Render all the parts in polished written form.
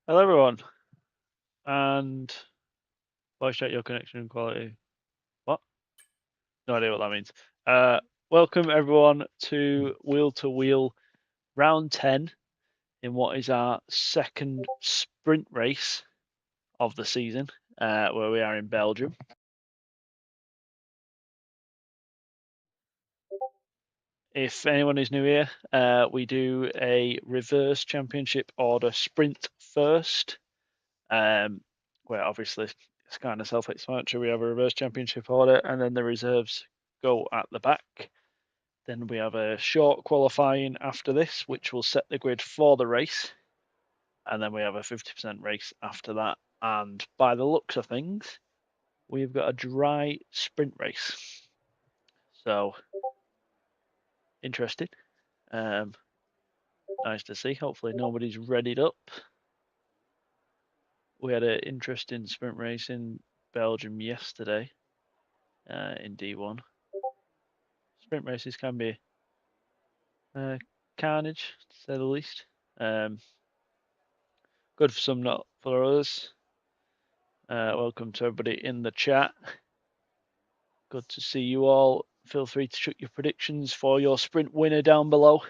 Hello everyone, and voice check your connection quality. What? No idea what that means. Welcome everyone to Wheel round 10 in what is our second sprint race of the season, where we are in Belgium. If anyone is new here, we do a reverse championship order sprint first, where obviously it's kind of self-explanatory. We have a reverse championship order, and then the reserves go at the back. Then we have a short qualifying after this, which will set the grid for the race. And then we have a 50% race after that. And by the looks of things, we've got a dry sprint race. So, interesting. Nice to see. Hopefully nobody's readied up. We had an interesting sprint race in Belgium yesterday in D1. Sprint races can be carnage, to say the least. Good for some, not for others. Welcome to everybody in the chat. Good to see you all. Feel free to shoot your predictions for your sprint winner down below.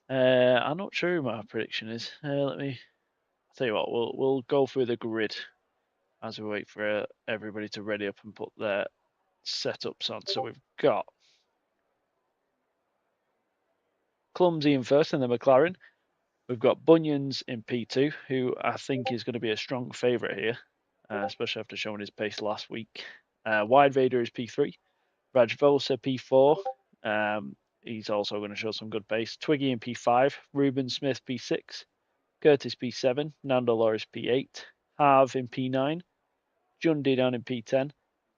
I'm not sure who my prediction is. I'll tell you what, we'll go through the grid as we wait for everybody to ready up and put their setups on. So we've got Clumsy in first in the McLaren. We've got Bunions in P2, who I think is going to be a strong favourite here, especially after showing his pace last week. Wide Vader is P3. Rajvosa P4. He's also going to show some good pace. Twiggy in P5. Ruben Smith P6. Curtis P7. Nando Loris P8. Harv in P9. Jundi down in P10.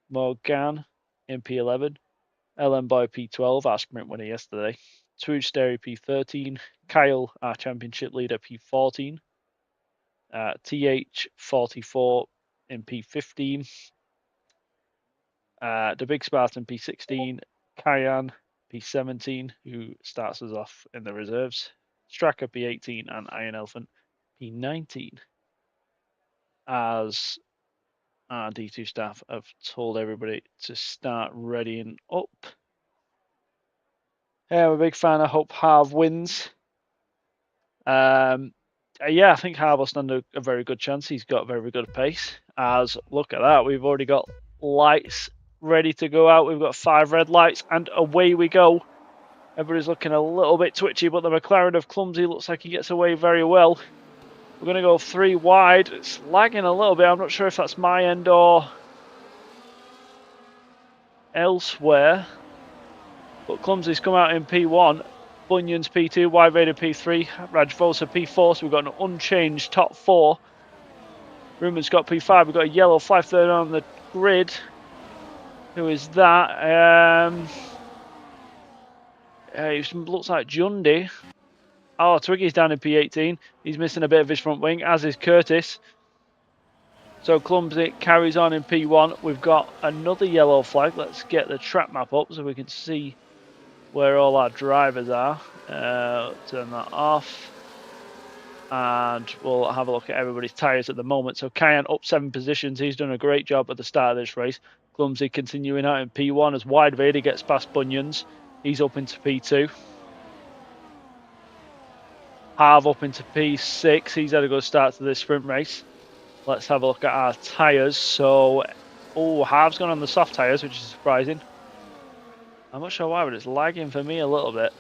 Morgan in P11. LM Boy P12, our sprint winner yesterday. Swoosh Sterry P13. Kyle, our championship leader, P14. TH44 in P15. The Big Spartan P16. Kyan P17, who starts us off in the reserves. Stracker P18 and Iron Elephant P19. As our D2 staff have told everybody to start readying up. Yeah, I'm a big fan. I hope Harv wins. Yeah, I think Harv will stand a very good chance. He's got very good pace. As look at that, we've already got lights ready to go out. We've got 5 red lights, and away we go. Everybody's looking a little bit twitchy, but the McLaren of Clumsy looks like he gets away very well. We're going to go 3 wide. It's lagging a little bit. I'm not sure if that's my end or elsewhere. But Clumsy's come out in P1. Bunyan's P2, Wide Vader P3, Rajvosa P4, so we've got an unchanged top 4. Ruben's got P5, we've got a yellow flag third on the grid. Who is that? It looks like Jundi. Oh, Twiggy's down in P18. He's missing a bit of his front wing, as is Curtis. So Clumsy carries on in P1. We've got another yellow flag. Let's get the track map up so we can see where all our drivers are. Turn that off. And we'll have a look at everybody's tyres at the moment. So Kyan up 7 positions. He's done a great job at the start of this race. Clumsy continuing out in P1 as Wide Vader gets past Bunions. He's up into P2. Harv up into P6. He's had a good start to this sprint race. Let's have a look at our tyres. So, Harv's gone on the soft tyres, which is surprising. I'm not sure why, but it's lagging for me a little bit.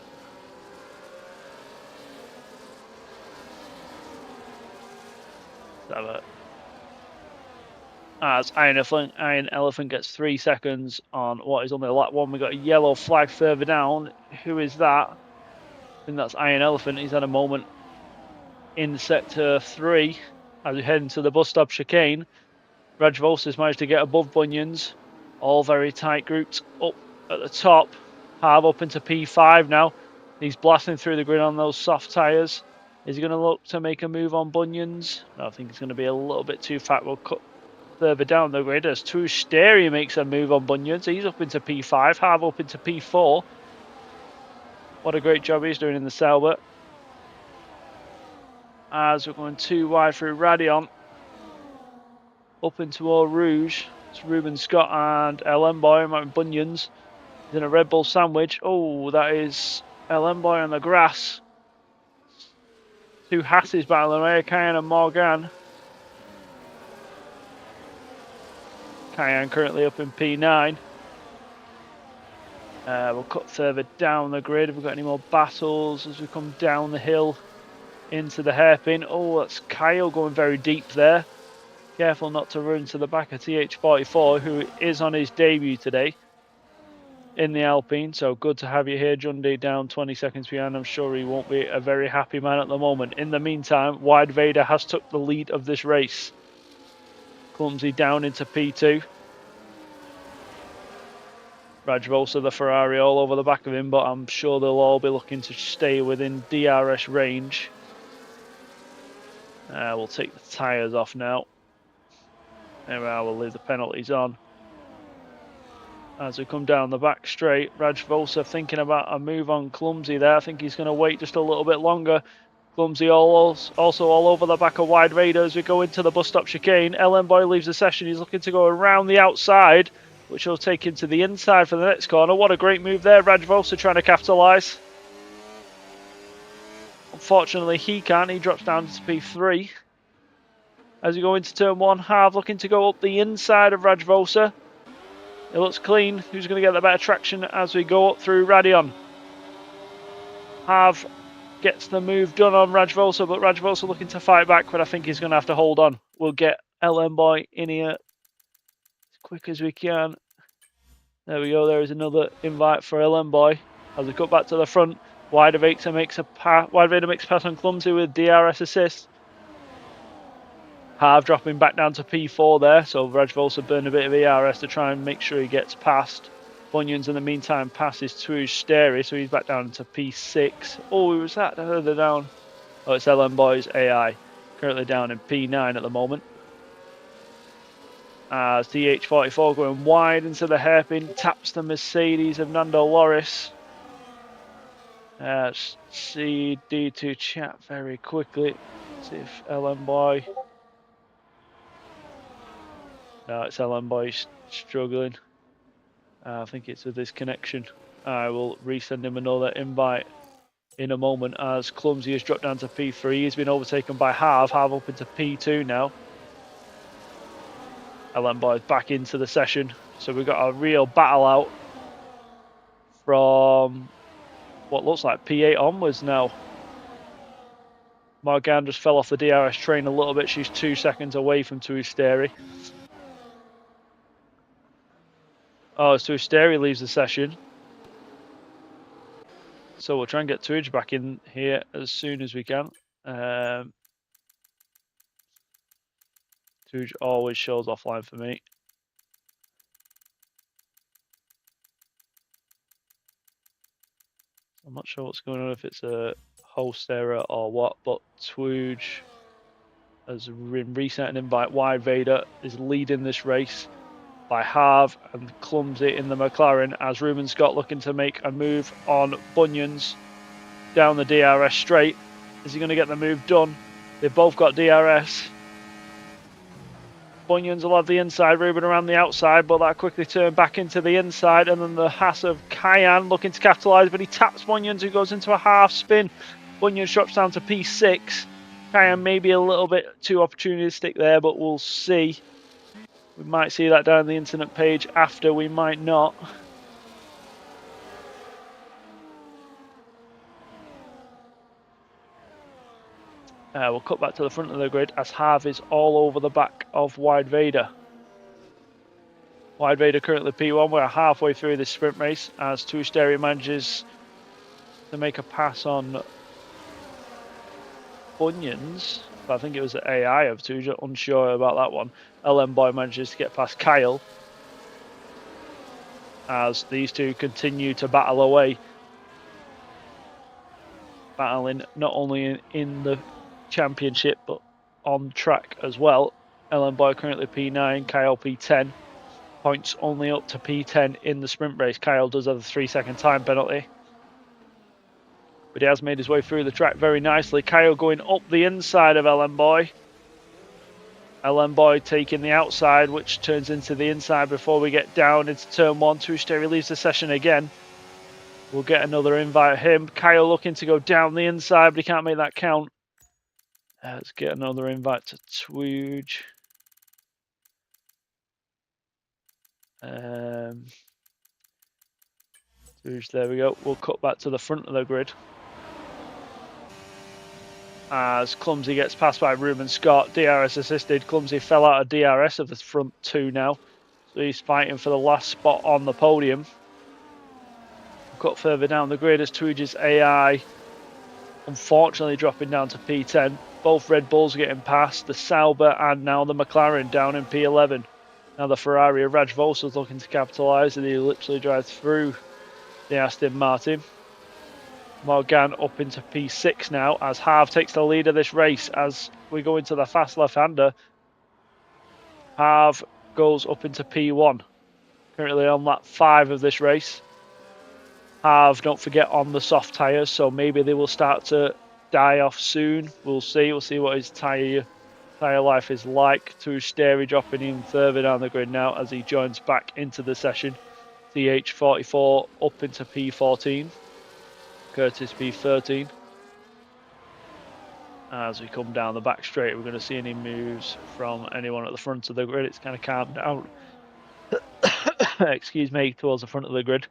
As Iron Elephant gets 3 seconds on what is only lap 1. We've got a yellow flag further down. Who is that? I think that's Iron Elephant. He's had a moment in sector 3 as we head into the bus stop chicane. Rajvosa's managed to get above Bunions. All very tight grouped up at the top. Harv up into P5 now. He's blasting through the grid on those soft tyres. Is he going to look to make a move on Bunions? No, I think it's going to be a little bit too fat. We'll cut further down the grid as Swoosh Sterry makes a move on Bunions. He's up into P5. Harv up into P4. What a great job he's doing in the Selbert. as we're going too wide through Radion. Up into Eau Rouge. It's Ruben Scott and LM Boy, Bunions. He's in a Red Bull sandwich. Oh, that is LM Boy on the grass. Two Hasses battling away, Cayenne and Morgan. Cayenne currently up in P9. We'll cut further down the grid. Have we got any more battles as we come down the hill into the hairpin? Oh, that's Kyle going very deep there. Careful not to run to the back of TH44, who is on his debut today in the Alpine. So good to have you here, Jundy, down 20 seconds behind. I'm sure he won't be a very happy man at the moment. In the meantime, Wide Vader has took the lead of this race. Clumsy down into P2. Rajvosa, the Ferrari, all over the back of him, but I'm sure they'll all be looking to stay within DRS range. We'll take the tyres off now. Anyway, we'll leave the penalties on. As we come down the back straight, Rajvosa thinking about a move on Clumsy there. I think he's going to wait just a little bit longer. Clumsy also all over the back of Wide Vader as we go into the bus stop chicane. LM Boy leaves the session. He's looking to go around the outside, which will take him to the inside for the next corner. What a great move there. Rajvosa trying to capitalise. Unfortunately, he can't. He drops down to P3. As we go into turn 1, Harv looking to go up the inside of Rajvosa. It looks clean. Who's going to get the better traction as we go up through Radion? Harv gets the move done on Rajvosa, but Rajvosa looking to fight back, but I think he's going to have to hold on. We'll get LM Boy in here as quick as we can. There we go. There is another invite for LM Boy. As we cut back to the front, Wide Vader makes a pass on Clumsy with DRS assist. Harv dropping back down to P4 there, so Rajvosa burned a bit of ERS to try and make sure he gets past. Bunions in the meantime passes to Steri, so he's back down to P6. Oh, who was that further down? Oh, it's LM Boy's AI, currently down in P9 at the moment. As DH44 going wide into the hairpin, taps the Mercedes of Nando Loris. See D2 chat very quickly. See if LM Boy... No, it's LM Boy struggling. I think it's with his connection. I will resend him another invite in a moment as Clumsy has dropped down to P3. He's been overtaken by Harv. Harv up into P2 now. LM Boy is back into the session. So we've got a real battle out from what looks like P8 onwards now. Morgan just fell off the DRS train a little bit. She's 2 seconds away from Tuisteri. Oh, so Tuisteri leaves the session. So we'll try and get Tuij back in here as soon as we can. Tuij always shows offline for me. I'm not sure what's going on, if it's a host error or what, but Tuij has been resetting invite. Wide Vader is leading this race by Harv and Clumsy in the McLaren, as Ruben Scott looking to make a move on Bunions down the DRS straight. Is he going to get the move done? They've both got DRS. Bunions will have the inside, Ruben around the outside, but that quickly turned back into the inside, and then the Haas of Cayenne looking to capitalise, but he taps Bunions, who goes into a half spin. Bunions drops down to P6. Cayenne maybe a little bit too opportunistic there, but we'll see. We might see that down the incident page after, we might not. We'll cut back to the front of the grid as Harv is all over the back of Wide Vader. Wide Vader currently P1. We're halfway through this sprint race as Tuisteri manages to make a pass on Bunions. I think it was the AI of Tuja, unsure about that one. LM Boy manages to get past Kyle as these two continue to battle away. Battling not only in the championship but on track as well. LM Boy currently P9, Kyle P10. Points only up to P10 in the sprint race. Kyle does have a 3-second time penalty. but he has made his way through the track very nicely. Kyle going up the inside of LM Boy. LM Boy taking the outside, which turns into the inside before we get down into turn 1. Tushte leaves the session again. We'll get another invite him. Kyle looking to go down the inside, but he can't make that count. Let's get another invite to Twooge. Twooge, there we go. We'll cut back to the front of the grid. As Clumsy gets passed by Ruben Scott, DRS assisted. Clumsy fell out of DRS of the front 2 now. So he's fighting for the last spot on the podium. Cut further down the grid as Twooge's AI unfortunately dropping down to P10. Both Red Bulls getting past, the Sauber and now the McLaren down in P11. Now the Ferrari of Raj Vosa's looking to capitalise and he literally drives through the Aston Martin. Morgan up into P6 now as Harv takes the lead of this race as we go into the fast left-hander. Harv goes up into P1. Currently on lap 5 of this race. Harv, don't forget, on the soft tyres, so maybe they will start to die off soon. We'll see. We'll see what his tyre life is like. Tushte dropping in further down the grid now as he joins back into the session. TH44 up into P14. Curtis P13. As we come down the back straight, we're going to see any moves from anyone at the front of the grid. It's kind of calmed down. Excuse me, towards the front of the grid.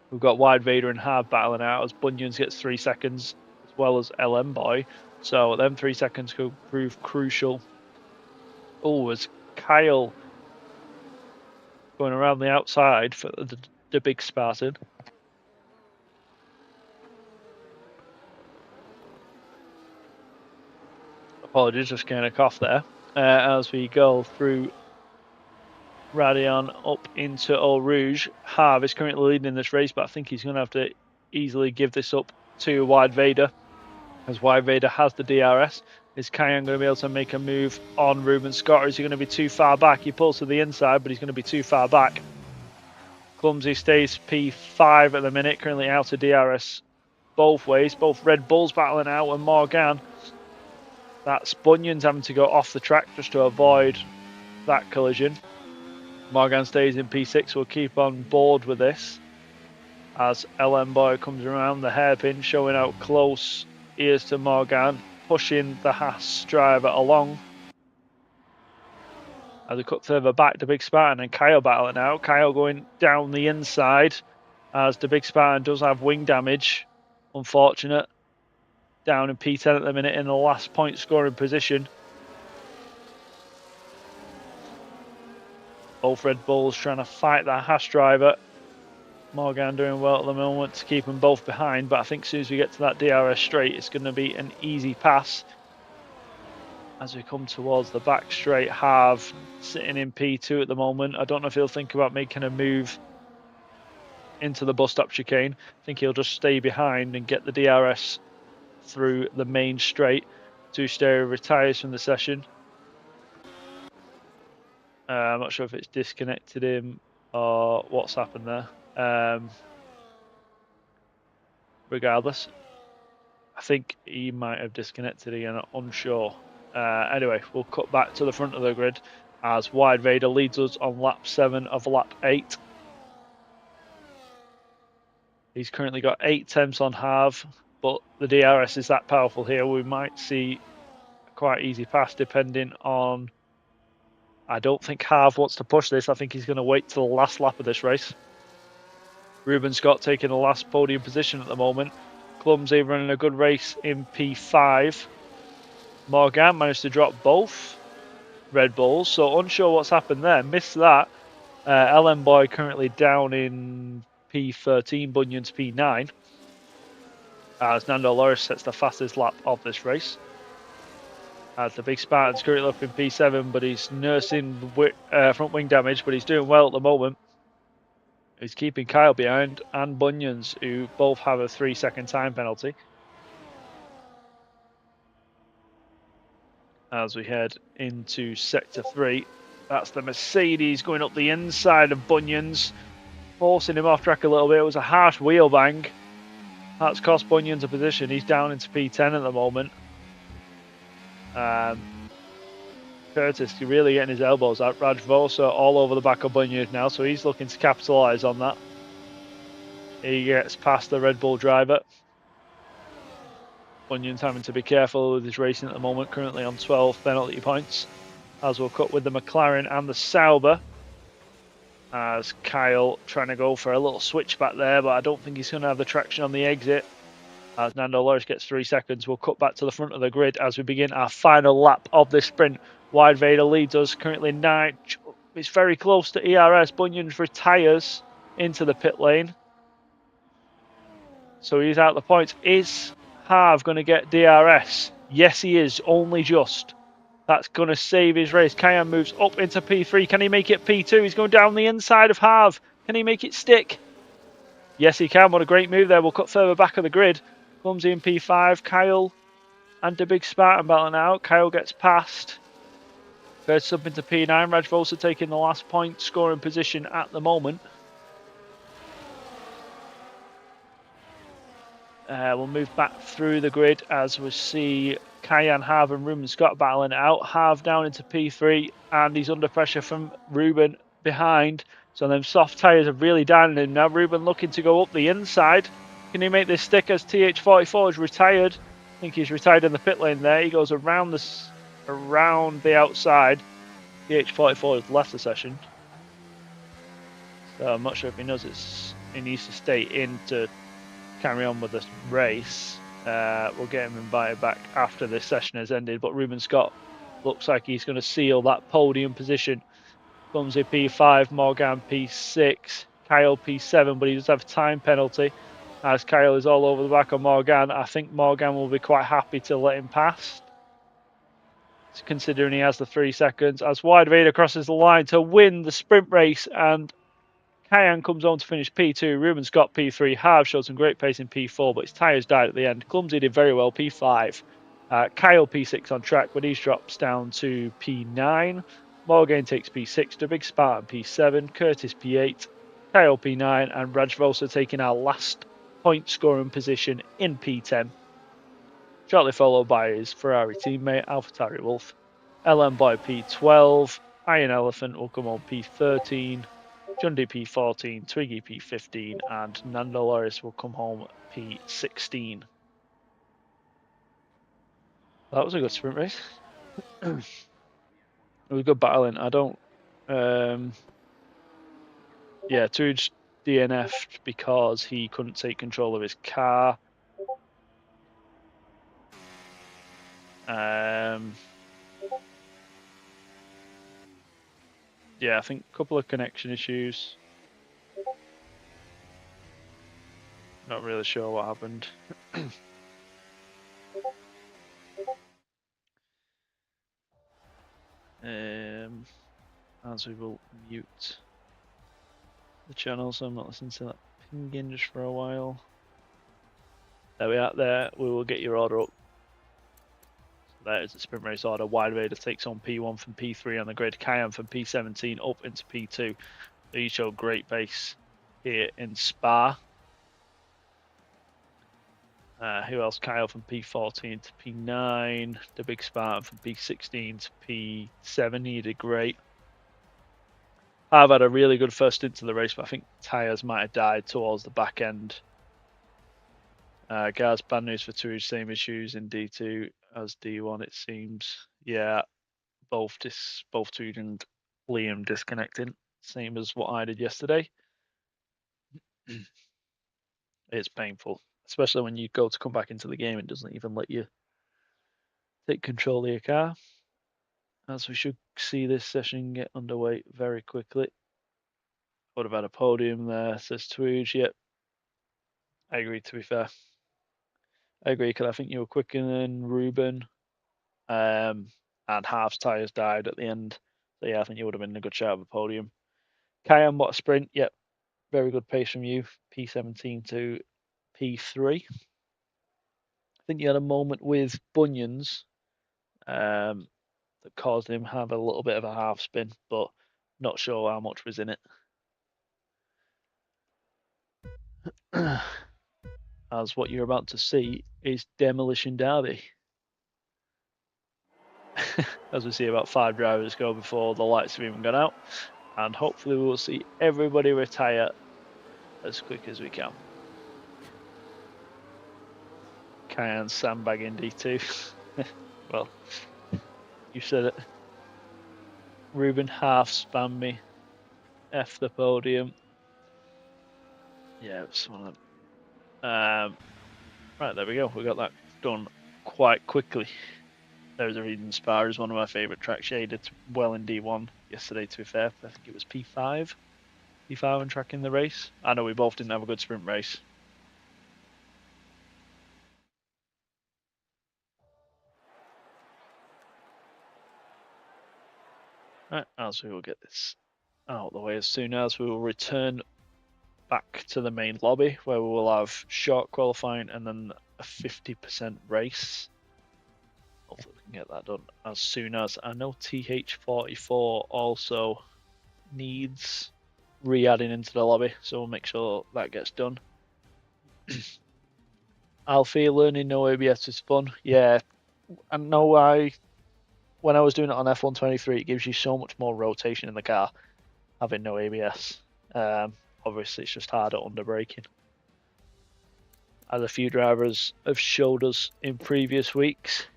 We've got Wide Vader and Harv battling out as Bunions gets 3 seconds as well as LM Boy. So them 3 seconds could prove crucial. Oh, as Kyle going around the outside for the big Spartan. Apologies, just getting a cough there. As we go through Radion up into Eau Rouge. Harv is currently leading this race, but I think he's going to have to easily give this up to Wide Vader, as Wide Vader has the DRS. Is Kyan going to be able to make a move on Ruben Scott, or is he going to be too far back? He pulls to the inside, but he's going to be too far back. Clumsy stays P5 at the minute, currently out of DRS both ways. Both Red Bulls battling out, and Morgan. That's Bunyan's having to go off the track just to avoid that collision. Morgan stays in P6. We'll keep on board with this as LM Boy comes around the hairpin, showing how close he is to Morgan, pushing the Haas driver along. As we cut further back, the Big Spartan and Kyle battling out. Kyle going down the inside as the Big Spartan does have wing damage. Unfortunate. Down in P10 at the minute in the last point scoring position. Both Red Bulls trying to fight that Haas driver. Morgan doing well at the moment to keep them both behind, but I think as soon as we get to that DRS straight, it's going to be an easy pass. As we come towards the back straight, Harv sitting in P2 at the moment. I don't know if he'll think about making a move into the bus stop chicane. I think he'll just stay behind and get the DRS through the main straight. Tushte retires from the session. I'm not sure if it's disconnected him or what's happened there. Regardless, I think he might have disconnected again, I'm unsure. Anyway, we'll cut back to the front of the grid as Wide Vader leads us on lap 7 of lap 8. He's currently got 8 temps on Harv, but the DRS is that powerful here. We might see a quite easy pass depending on... I don't think Harv wants to push this. I think he's going to wait till the last lap of this race. Ruben Scott taking the last podium position at the moment. Clumsy running a good race in P5. Morgan managed to drop both Red Bulls, so unsure what's happened there. Missed that. LM Boy currently down in P13, Bunyan's P9. As Nando Loris sets the fastest lap of this race. As the Big Spartan's currently up in P7, but he's nursing front wing damage, but he's doing well at the moment. He's keeping Kyle behind and Bunions, who both have a 3-second time penalty. As we head into Sector 3, that's the Mercedes going up the inside of Bunions, forcing him off track a little bit. It was a harsh wheel bang That's cost Bunyan's a position. He's down into P10 at the moment. Curtis really getting his elbows out. Rajvosa all over the back of Bunyan now, so he's looking to capitalise on that. He gets past the Red Bull driver. Bunyan's having to be careful with his racing at the moment, currently on 12 penalty points. As we'll cut with the McLaren and the Sauber. As Kyle trying to go for a little switch back there, but I don't think he's going to have the traction on the exit. As Nando Loris gets 3 seconds, we'll cut back to the front of the grid as we begin our final lap of this sprint. Wide Vader leads us currently 9. It's very close to ERS. Bunyan's retires into the pit lane. So he's out the points. Is Harv going to get DRS? Yes, he is. Only just. That's going to save his race. Cayenne moves up into P3. Can he make it P2? He's going down the inside of Harv. Can he make it stick? Yes, he can. What a great move there. We'll cut further back of the grid. Clumsy in P5. Kyle and the big Spartan battling out. Kyle gets past. First up into P9. Rajvosa taking the last point scoring position at the moment. We'll move back through the grid as we see Cayenne, Harv and Ruben Scott battling it out. Harv down into P3 and he's under pressure from Ruben behind. So them soft tyres are really down him now. Ruben looking to go up the inside. Can he make this stick as TH44 is retired? I think he's retired in the pit lane there. He goes around the outside. TH44 has left the session. So I'm not sure if he knows he needs to stay in to carry on with this race. We'll get him invited back after this session has ended, but Ruben Scott looks like he's going to seal that podium position. Clumsy P5, Morgan P6, Kyle P7, but he does have a time penalty as Kyle is all over the back of Morgan. I think Morgan will be quite happy to let him pass, considering he has the 3 seconds, as Wide Vader crosses the line to win the sprint race, and Cayenne comes on to finish P2. Ruben Scott P3. Harv showed some great pace in P4, but his tyres died at the end. Clumsy did very well, P5. Kyle P6 on track, but he drops down to P9. Morgan takes P6. The big Spartan P7. Curtis P8. Kyle P9. And Rajvosa taking our last point scoring position in P10. Shortly followed by his Ferrari teammate, AlphaTauri Wolf. LM Boy P12. Iron Elephant will come on P13. Jundi P14, Twiggy P15, and Nando Loris will come home P16. That was a good sprint race. It was good battling. I don't. Yeah, Tuj DNF'd because he couldn't take control of his car. Yeah, I think a couple of connection issues. Not really sure what happened. As we will mute the channel so I'm not listening to that pinging just for a while. There we are. There, we will get your order up. That is the sprint race order. Wide Vader takes on P1 from P3 on the grid. Cayenne from P17 up into P2. They show great pace here in Spa. Who else? Kyle from P14 to P9. The big Spartan from P16 to P7. He did great. I've had a really good first stint to the race, but I think tyres might have died towards the back end. Guys, bad news for Tuj. Same issues in D2 as D1, it seems. Yeah, both Tuj and Liam disconnecting. Same as what I did yesterday. It's painful, especially when you go to come back into the game. It doesn't even let you take control of your car. As we should see this session get underway very quickly. Would have had a podium there, says Tuj. Yep, I agree, to be fair. I agree, because I think you were quicker than Ruben. And Harv's tyres died at the end. So yeah, I think you would have been a good shot of a podium. Cayenne, what a sprint. Yep, very good pace from you. P17 to P3. I think you had a moment with Bunions that caused him have a little bit of a half spin, but not sure how much was in it. as what you're about to see is Demolition Derby. As we see about 5 drivers go before the lights have even gone out, and hopefully we'll see everybody retire as quick as we can. Cayenne sandbagging D2. Well, you said it. Ruben half spammed me. F the podium. Yeah, it's one of them. Right, there we go. We got that done quite quickly. There's a Eden Spa is one of my favourite tracks. Yeah, he did well in D1 yesterday, to be fair. I think it was P5. P5 when tracking the race. I know we both didn't have a good sprint race. Right, as we will get this out of the way as soon as we will return back to the main lobby where we will have short qualifying and then a 50% race. Hopefully we can get that done as soon as. I know TH44 also needs re-adding into the lobby, so we'll make sure that gets done. Alfie, learning no ABS is fun. Yeah, I know when I was doing it on F123, it gives you so much more rotation in the car having no ABS. Obviously, it's just harder under braking. As a few drivers have showed us in previous weeks,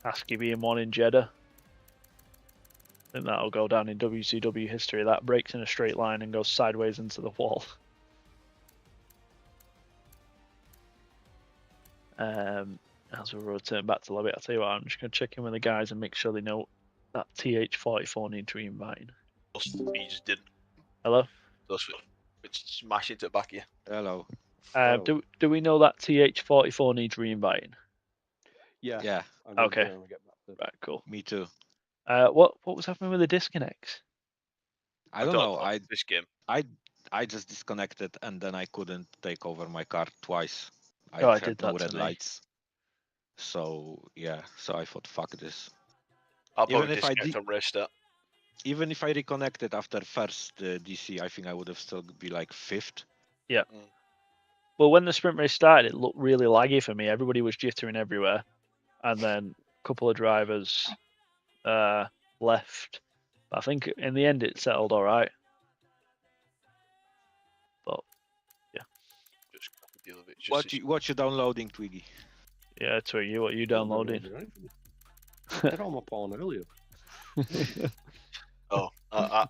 Askey being one in Jeddah. I think that'll go down in W2W history. That breaks in a straight line and goes sideways into the wall. As we return back to the lobby, I'll tell you what, I'm just going to check in with the guys and make sure they know that TH44 needs re-inviting. You just didn't. Hello? It's smash into the back of you. Hello. Do we know that TH44 needs re-inviting? Yeah. Yeah. Okay. Right, cool. Me too. What was happening with the disconnects? I don't know. This game. I just disconnected and then I couldn't take over my car twice. I I had did no that red to me. lights. So yeah, so I thought fuck this. I'll probably disconnect and restart. Even if I reconnected after first DC, I think I would have still be like 5th. Yeah. Well, when the sprint race started, it looked really laggy for me. Everybody was jittering everywhere, and then a couple of drivers left. I think in the end it settled all right. But yeah. Just deal with it. What you downloading, Twiggy? Yeah, Twiggy, what are you downloading? I got on my phone earlier. Oh, I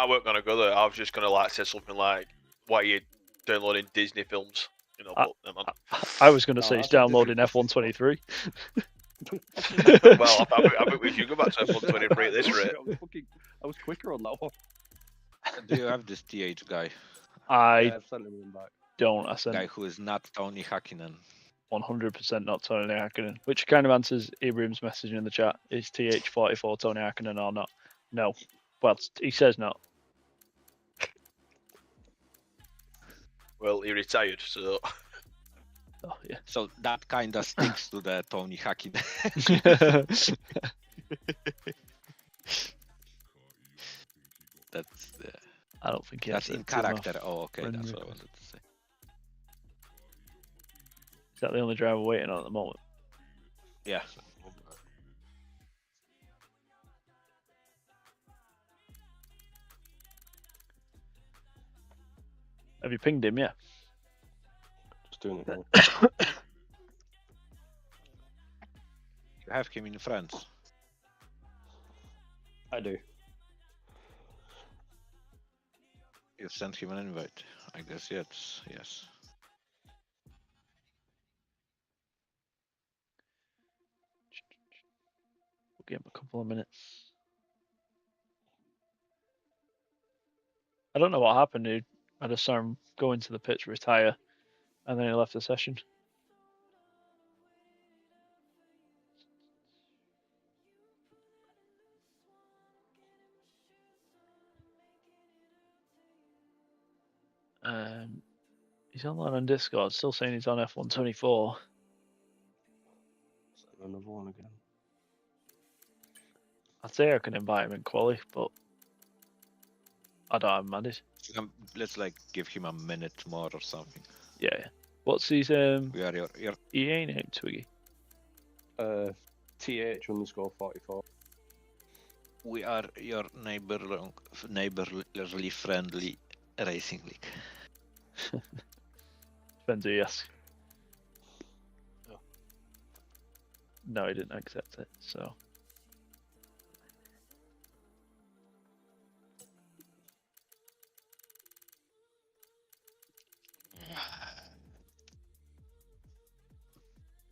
weren't gonna go there. I was just gonna say something like, "Why are you downloading Disney films?" You know, I was gonna say it's downloading F123. Well, I bet we should go back to F123 at this rate. I was quicker on that one. Do you have this TH guy? I've sent him back. Don't. I sent guy who is not Tony Hakkinen. 100% not Tony Hakkinen, which kind of answers Ibrahim's message in the chat. Is TH44 Tony Hakkinen or not? No. Well, he says not. Well, he retired, so... Oh, yeah. So that kind of sticks to the Tony Hakkinen. That's... I don't think he that's in character. Oh, okay, that's what I wanted to say. Is that the only driver waiting on at the moment? Yeah. Have you pinged him yet? Just doing it now. You have him in France. I do. You've sent him an invite. I guess yes. Yes. We'll give him a couple of minutes. I don't know what happened, dude. I just saw him go into the pits, retire, and then he left the session. He's online on Discord, still saying he's on F124. Another one again. I'd say I can invite him in quali, but I don't have him added. Let's like give him a minute more or something. Yeah. What's his We are your EA name, Twiggy? TH_44. we are your neighborly friendly racing league. Depends who you ask. Oh. No, he didn't accept it, so.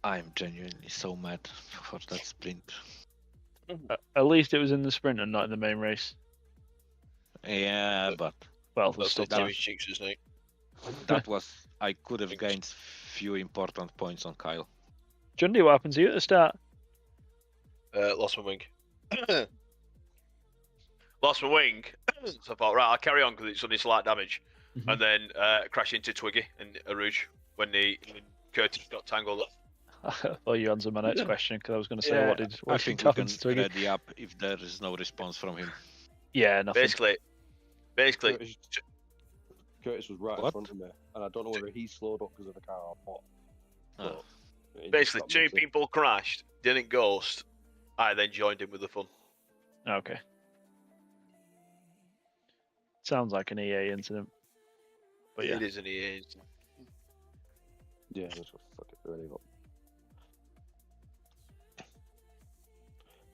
I'm genuinely so mad for that sprint. At least it was in the sprint and not in the main race. Yeah, but Well, That's still the time. Timmy Cheeks, isn't it? that was I could have gained few important points on Kyle. Jundy, what happened to you at the start? Lost my wing. Lost my wing. So I thought, right, I'll carry on because it's only slight damage. Mhm. And then crash into Twiggy and Aruj when Curtis got tangled up. I thought you answered my next question because I was going to say, Yeah, what did I think we happen can to Twiggy? ready up if there is no response from him. Yeah, nothing. Basically, Curtis was right in What? front of me, and I don't know whether he slowed up because of the car or what. Oh. But he just basically got two messy. people crashed, didn't ghost. I then joined in with the fun. Okay. Sounds like an EA incident. But yeah. It is an EA. Yeah, let's go fuck it really up.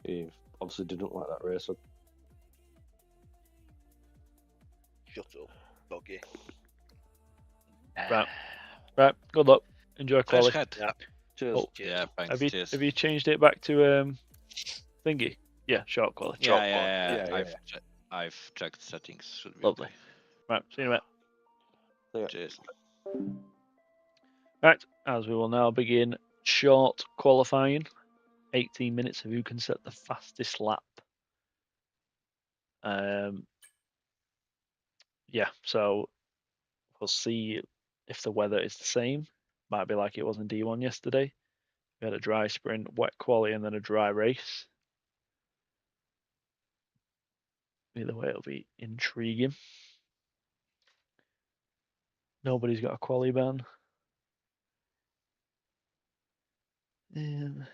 He obviously didn't like that race. So Shut up, doggy. Right, good luck. Enjoy Fresh quality. head. Yeah. cheers. Oh, Cheers. Yeah, thanks. Have you Cheers. changed it back to thingy? Yeah, short quality. Short Yeah. Yeah, I've checked settings. Should be Lovely. okay. Right, see you in a minute. Cheers. Right, as we will now begin short qualifying. 18 minutes of who can set the fastest lap. Yeah, so we'll see if the weather is the same. Might be like it was in D1 yesterday. We had a dry sprint, wet quali, and then a dry race. Either way, it'll be intriguing. Nobody's got a quali ban. And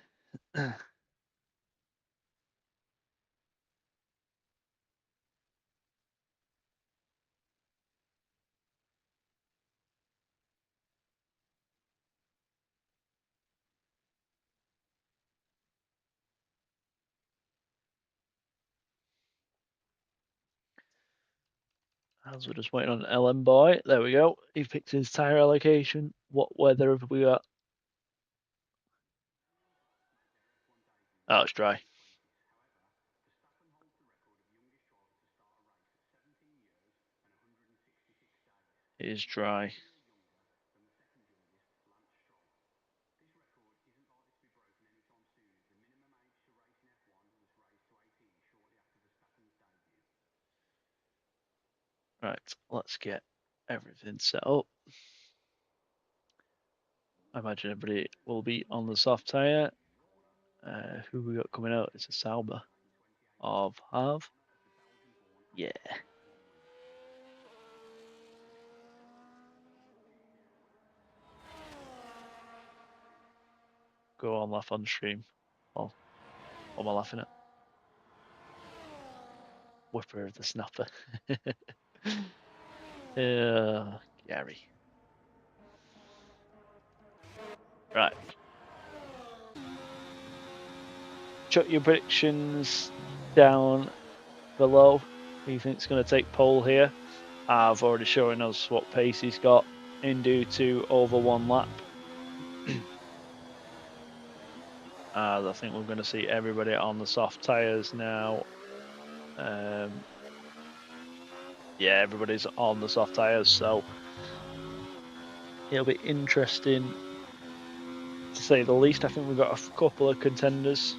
as we're just waiting on LM Boy, there we go. He picked his tyre allocation. What weather have we got? Oh, it's dry. It is dry. Right, let's get everything set up. I imagine everybody will be on the soft tyre. Who we got coming out? It's a Sauber of Harv. Yeah. Go on, laugh on stream. Oh, what am I laughing at? Whipper of the snapper. Gary. Right. Chuck your predictions down below. Who you think's going to take pole here? I've already shown us what pace he's got in due to over 1 lap. I think we're going to see everybody on the soft tyres now. Yeah, everybody's on the soft tyres, so it'll be interesting to say the least. I think we've got a couple of contenders.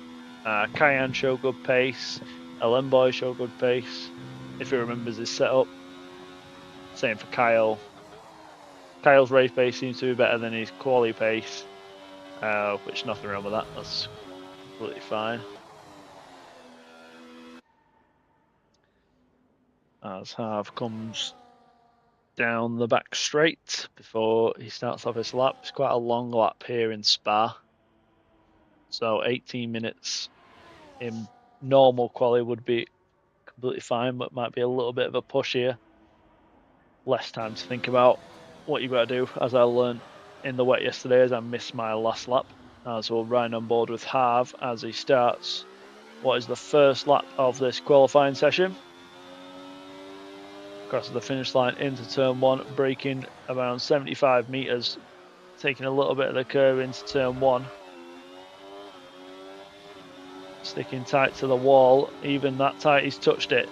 Cayenne show good pace. LM Boy show good pace. If he remembers his setup. Same for Kyle. Kyle's race pace seems to be better than his quali pace, which nothing wrong with that. That's completely fine. As Harv comes down the back straight before he starts off his lap. It's quite a long lap here in Spa. So 18 minutes in normal quali would be completely fine, but might be a little bit of a push here. Less time to think about what you've got to do, as I learned in the wet yesterday as I missed my last lap. So we'll ride on board with Harv as he starts what is the first lap of this qualifying session. Across the finish line into turn 1, braking around 75 metres, taking a little bit of the curve into turn 1. Sticking tight to the wall, even that tight he's touched it.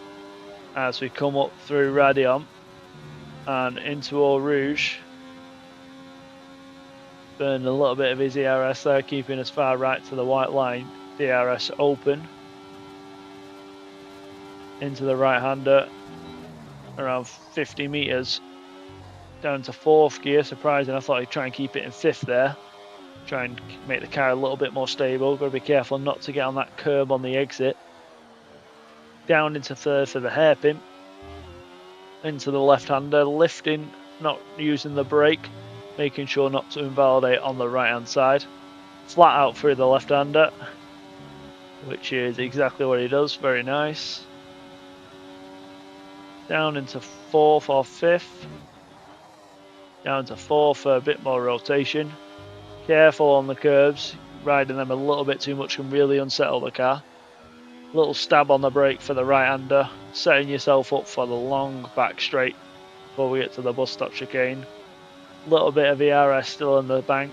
As we come up through Radion and into Eau Rouge. Burning a little bit of his ERS there, keeping as far right to the white line. DRS open. Into the right-hander, around 50 metres. Down to 4th gear, surprising. I thought he'd try and keep it in 5th there. Try and make the car a little bit more stable. Got to be careful not to get on that curb on the exit. Down into 3rd for the hairpin. Into the left-hander, lifting, not using the brake. Making sure not to invalidate on the right-hand side. Flat out through the left-hander, which is exactly what he does. Very nice. Down into 4th or 5th. Down to 4th for a bit more rotation. Careful on the curbs. Riding them a little bit too much can really unsettle the car. Little stab on the brake for the right-hander. Setting yourself up for the long back straight before we get to the bus stop chicane. Little bit of ERS still in the bank.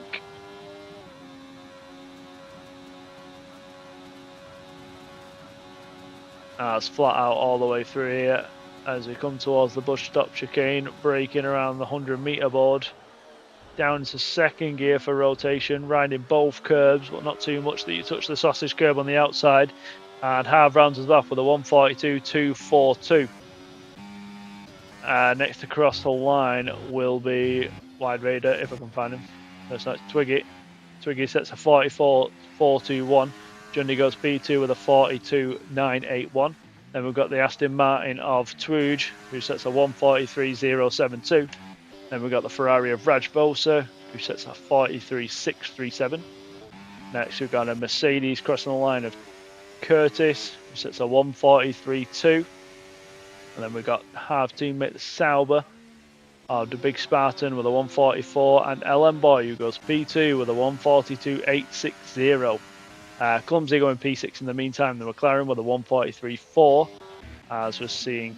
It's flat out all the way through here as we come towards the bus stop chicane, braking around the 100-metre board. Down to 2nd gear for rotation, riding both curbs, but not too much that you touch the sausage curb on the outside. And Harv rounds us off with a 142.242. Next across the line will be Wide Vader, if I can find him. No, it's not Twiggy. Twiggy sets a 44.421. Jundy goes P2 with a 42.981. Then we've got the Aston Martin of Twooge, who sets a 143.072. Then we've got the Ferrari of Raj Bosa, who sets a 43.637. Next we've got a Mercedes crossing the line of Curtis, who sets a 143.2. And then we've got Harv teammate the Sauber of the Big Spartan with a 144, and LM Boy, who goes P2 with a 142.860. Clumsy going P6 in the meantime, the McLaren with a 143.4. As we're seeing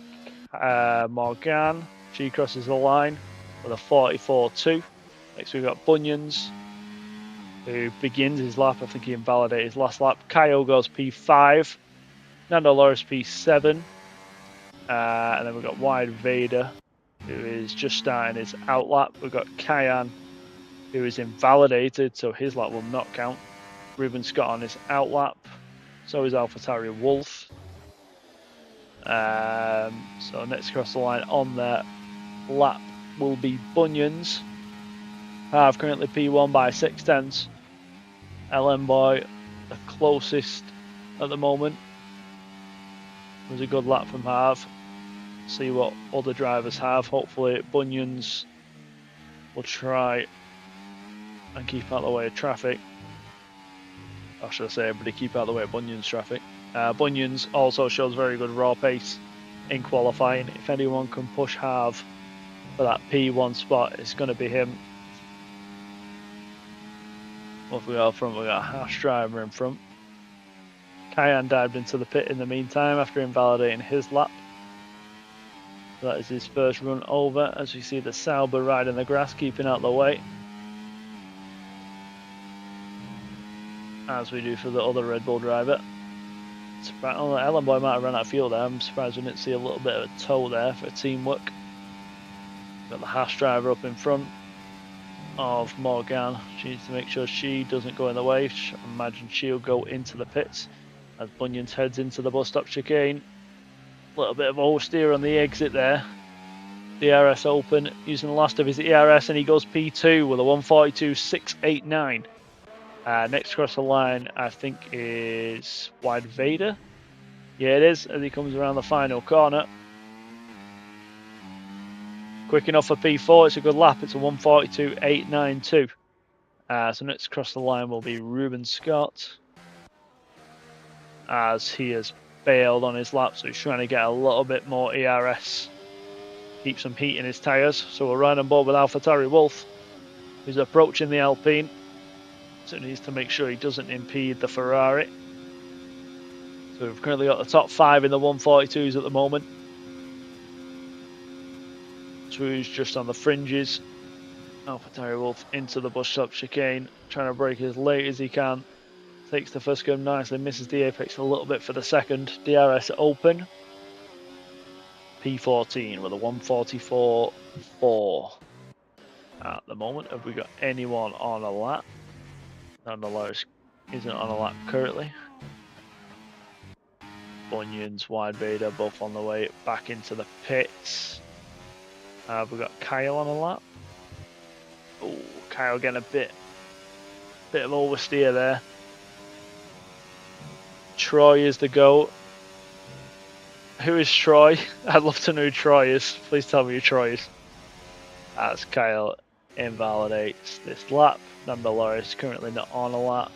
Morgan, she crosses the line with a 44.2. Next we've got Bunions, who begins his lap. I think he invalidated his last lap. Kyle goes P5. Nando Loris P7. And then we've got Wide Vader, who is just starting his out lap. We've got Kyan, who is invalidated, so his lap will not count. Ruben Scott on his out lap. So is AlphaTauri Wolf. So next across the line on their lap will be Bunions. Harv currently P1 by 6/10. LM Boy the closest at the moment. It was a good lap from Harv. See what other drivers have. Hopefully Bunions will try and keep out of the way of traffic. Or should I say everybody keep out of the way of Bunyan's traffic. Bunyan's also shows very good raw pace in qualifying. If anyone can push Harv for that P1 spot, it's going to be him. What have we got up front? We got a Haas driver in front. Kyan dived into the pit in the meantime after invalidating his lap. That is his first run over, as we see the Sauber riding the grass, keeping out the way. As we do for the other Red Bull driver. Ellen Boy might have run out of fuel there. I'm surprised we didn't see a little bit of a tow there for teamwork. Got the Haas driver up in front of Morgan. She needs to make sure she doesn't go in the way. I imagine she'll go into the pits as Bunyans heads into the bus stop chicane. A little bit of oversteer on the exit there. DRS open, using the last of his ERS, and he goes P2 with a 142.689. Next across the line, I think, is Wide Vader. Yeah, it is, as he comes around the final corner. Quick enough for P4. It's a good lap. It's a 1:42.892. So next across the line will be Ruben Scott, as he has bailed on his lap, so he's trying to get a little bit more ERS, keep some heat in his tyres. So we're right on board with AlphaTauri Wolf, who's approaching the Alpine, so he needs to make sure he doesn't impede the Ferrari. So we've currently got the top 5 in the 142s at the moment. Swoo's just on the fringes. AlphaTauri Wolf into the bus stop chicane, trying to brake as late as he can. Takes the first gun nicely, misses the apex a little bit for the second. DRS open. P14 with a 1:44.4 at the moment. Have we got anyone on a lap? Nonetheless, isn't on a lap currently. Bunions, Wide Vader, both on the way back into the pits. Have we got Kyle on a lap? Oh, Kyle getting a bit of oversteer there. Troy is the GOAT. Who is Troy? I'd love to know who Troy is. Please tell me who Troy is. As Kyle invalidates this lap. Nonetheless, currently not on a lap.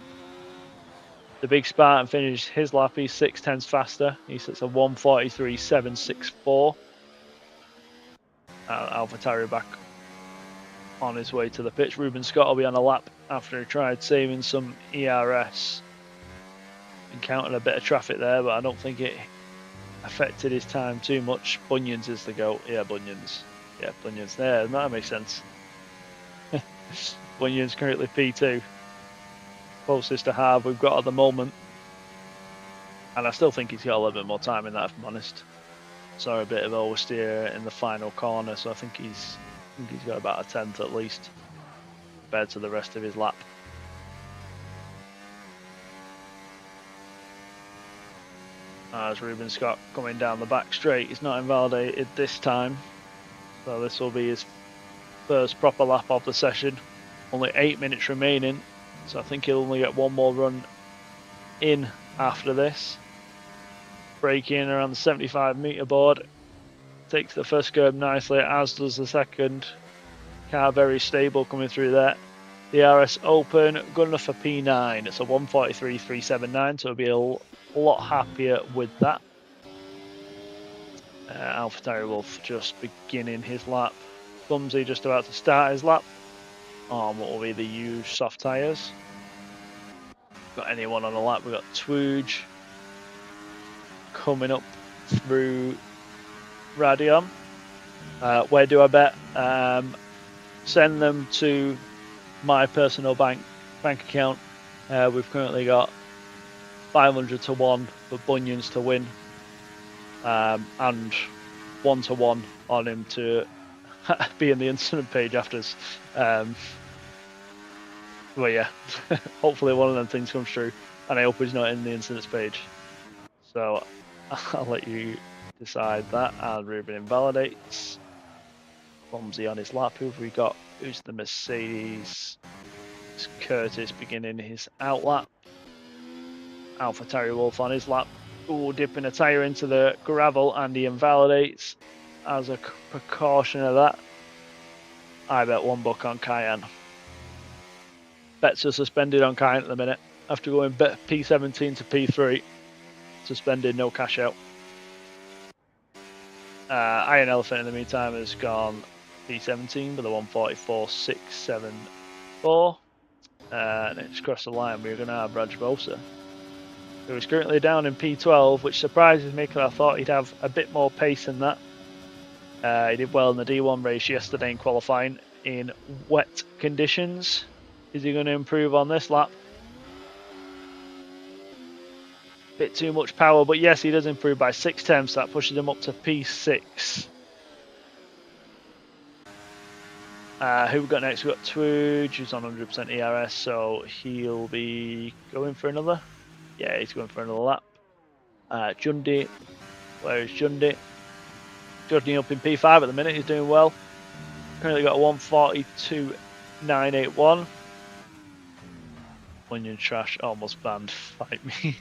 The big Spartan finished his lap. He's 6/10 faster. He sits at 1:43.764. AlphaTauri back on his way to the pitch. Ruben Scott will be on a lap after he tried saving some ERS. Encountered a bit of traffic there, but I don't think it affected his time too much. Bunions is the GOAT. Yeah, Bunions. Yeah, Bunions there. That makes sense. Bunions currently P2. Closest to Harv we've got at the moment. And I still think he's got a little bit more time in that, if I'm honest. Saw a bit of oversteer in the final corner, so I think he's got about a 10th at least compared to the rest of his lap. As Ruben Scott coming down the back straight, he's not invalidated this time, so this will be his first proper lap of the session. Only 8 minutes remaining, so I think he'll only get one more run in after this. Braking around the 75-meter board, takes the first curb nicely, as does the second. Car very stable coming through there. The RS open, good enough for P9. It's a 1:43.379, so it'll be a lot happier with that. AlphaTauri Wolf just beginning his lap. Clumsy just about to start his lap on what will be the used soft tyres. Got anyone on the lap? We've got Twooge coming up through Radion. Where do I bet? Send them to my personal bank account. We've currently got 500 to 1 for Bunions to win, and 1 to 1 on him to be in the incident page afters. Well, yeah, hopefully one of them things comes true, and I hope he's not in the incidents page. So I'll let you decide that. And Ruben invalidates. Clumsy on his lap. Who have we got? Who's the Mercedes? It's Curtis beginning his out lap. AlphaTauri Wolf on his lap. Ooh, dipping a tyre into the gravel, and he invalidates. As a precaution of that, I bet £1 on Cayenne. Bets are suspended on Cayenne at the minute. After going P17 to P3, suspended, no cash out. Iron Elephant in the meantime has gone P17 with a 1:44.674. Next across the line, we're going to have Raj Bosa, who is currently down in P12, which surprises me because I thought he'd have a bit more pace than that. He did well in the D1 race yesterday in qualifying in wet conditions. Is he going to improve on this lap? Bit too much power, but yes, he does improve by 6 tenths. That pushes him up to P6. Who we got next? We've got Twooge, who's on 100% ERS, so he'll be going for another. Yeah, he's going for another lap. Jundi, where is Jundi? Jundi up in P5 at the minute, he's doing well. Currently got a 1:42.981. Onion trash almost banned. Fight me.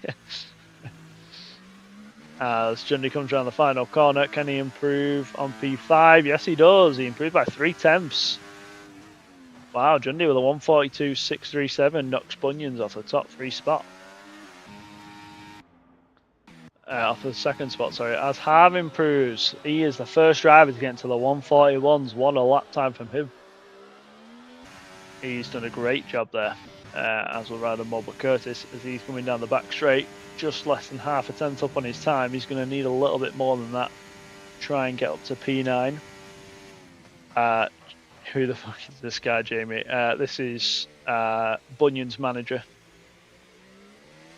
As Jundy comes around the final corner, can he improve on P5? Yes, he does. He improved by 3/10. Wow, Jundy with a 142.637 knocks Bunions off the top 3 spot. Off the second spot, sorry. As Harv improves, he is the first driver to get into the 141s. What a lap time from him. He's done a great job there. As we're riding Mulber Curtis, as he's coming down the back straight, just less than half a tenth up on his time. He's going to need a little bit more than that. Try and get up to P9. Who the fuck is this guy, Jamie? This is Bunyan's manager.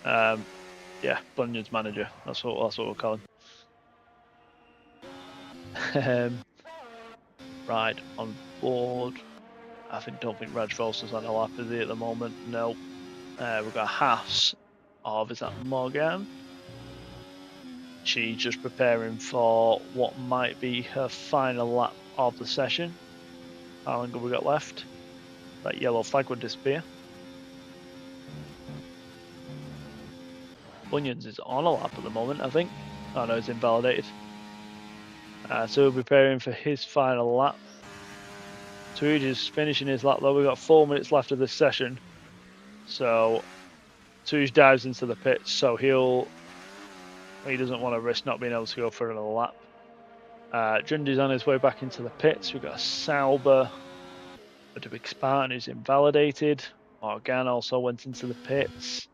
Yeah, Bunyan's manager. That's what we'll call him. Right, on board. Don't think Raj Volson's on a lap, is he, at the moment? No. We've got Haas of, is that Morgan? She's just preparing for what might be her final lap of the session. How long have we got left? That yellow flag would disappear. Bunions is on a lap at the moment, I think. Oh no, it's invalidated. So we're preparing for his final lap. Tweed is finishing his lap though. We've got 4 minutes left of this session. So Tweed dives into the pits, so he doesn't want to risk not being able to go for another lap. Jundy's on his way back into the pits. We've got a Sauber, a big Spartan who's invalidated. Morgan also went into the pits.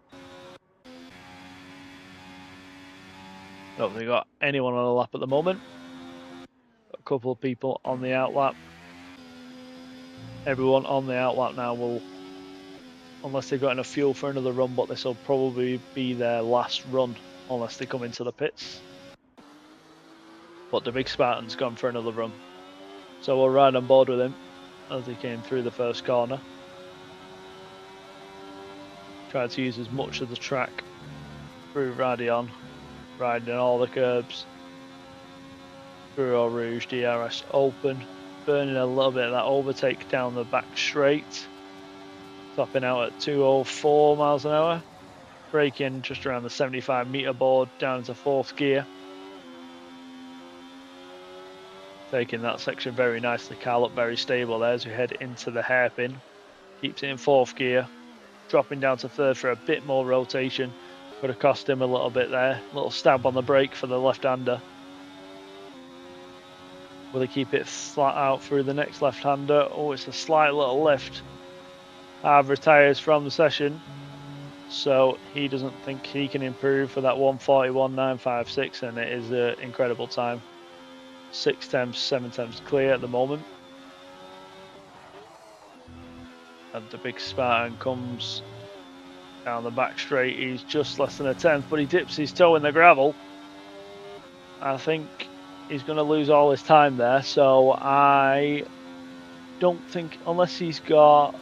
Don't think we've got anyone on a lap at the moment. Got a couple of people on the outlap. Everyone on the outlap now will, unless they've got enough fuel for another run, but this will probably be their last run unless they come into the pits. But the big Spartan's gone for another run. So we'll ride on board with him as he came through the first corner. Tried to use as much of the track through Radion, riding all the curbs. Through Eau Rouge, DRS open, burning a little bit of that overtake down the back straight. Topping out at 204 miles an hour. Braking just around the 75 meter board down into 4th gear. Taking that section very nicely. Carl up very stable there as we head into the hairpin. Keeps it in 4th gear. Dropping down to 3rd for a bit more rotation. Could have cost him a little bit there. A little stab on the brake for the left-hander. Will he keep it flat out through the next left-hander? Oh, it's a slight little lift. Harv retires from the session, so he doesn't think he can improve for that 141.956, and it is an incredible time. 6 temps, 7 temps clear at the moment. And the big Spartan comes down the back straight. He's just less than a tenth, but he dips his toe in the gravel. I think he's going to lose all his time there, so I don't think, unless he's got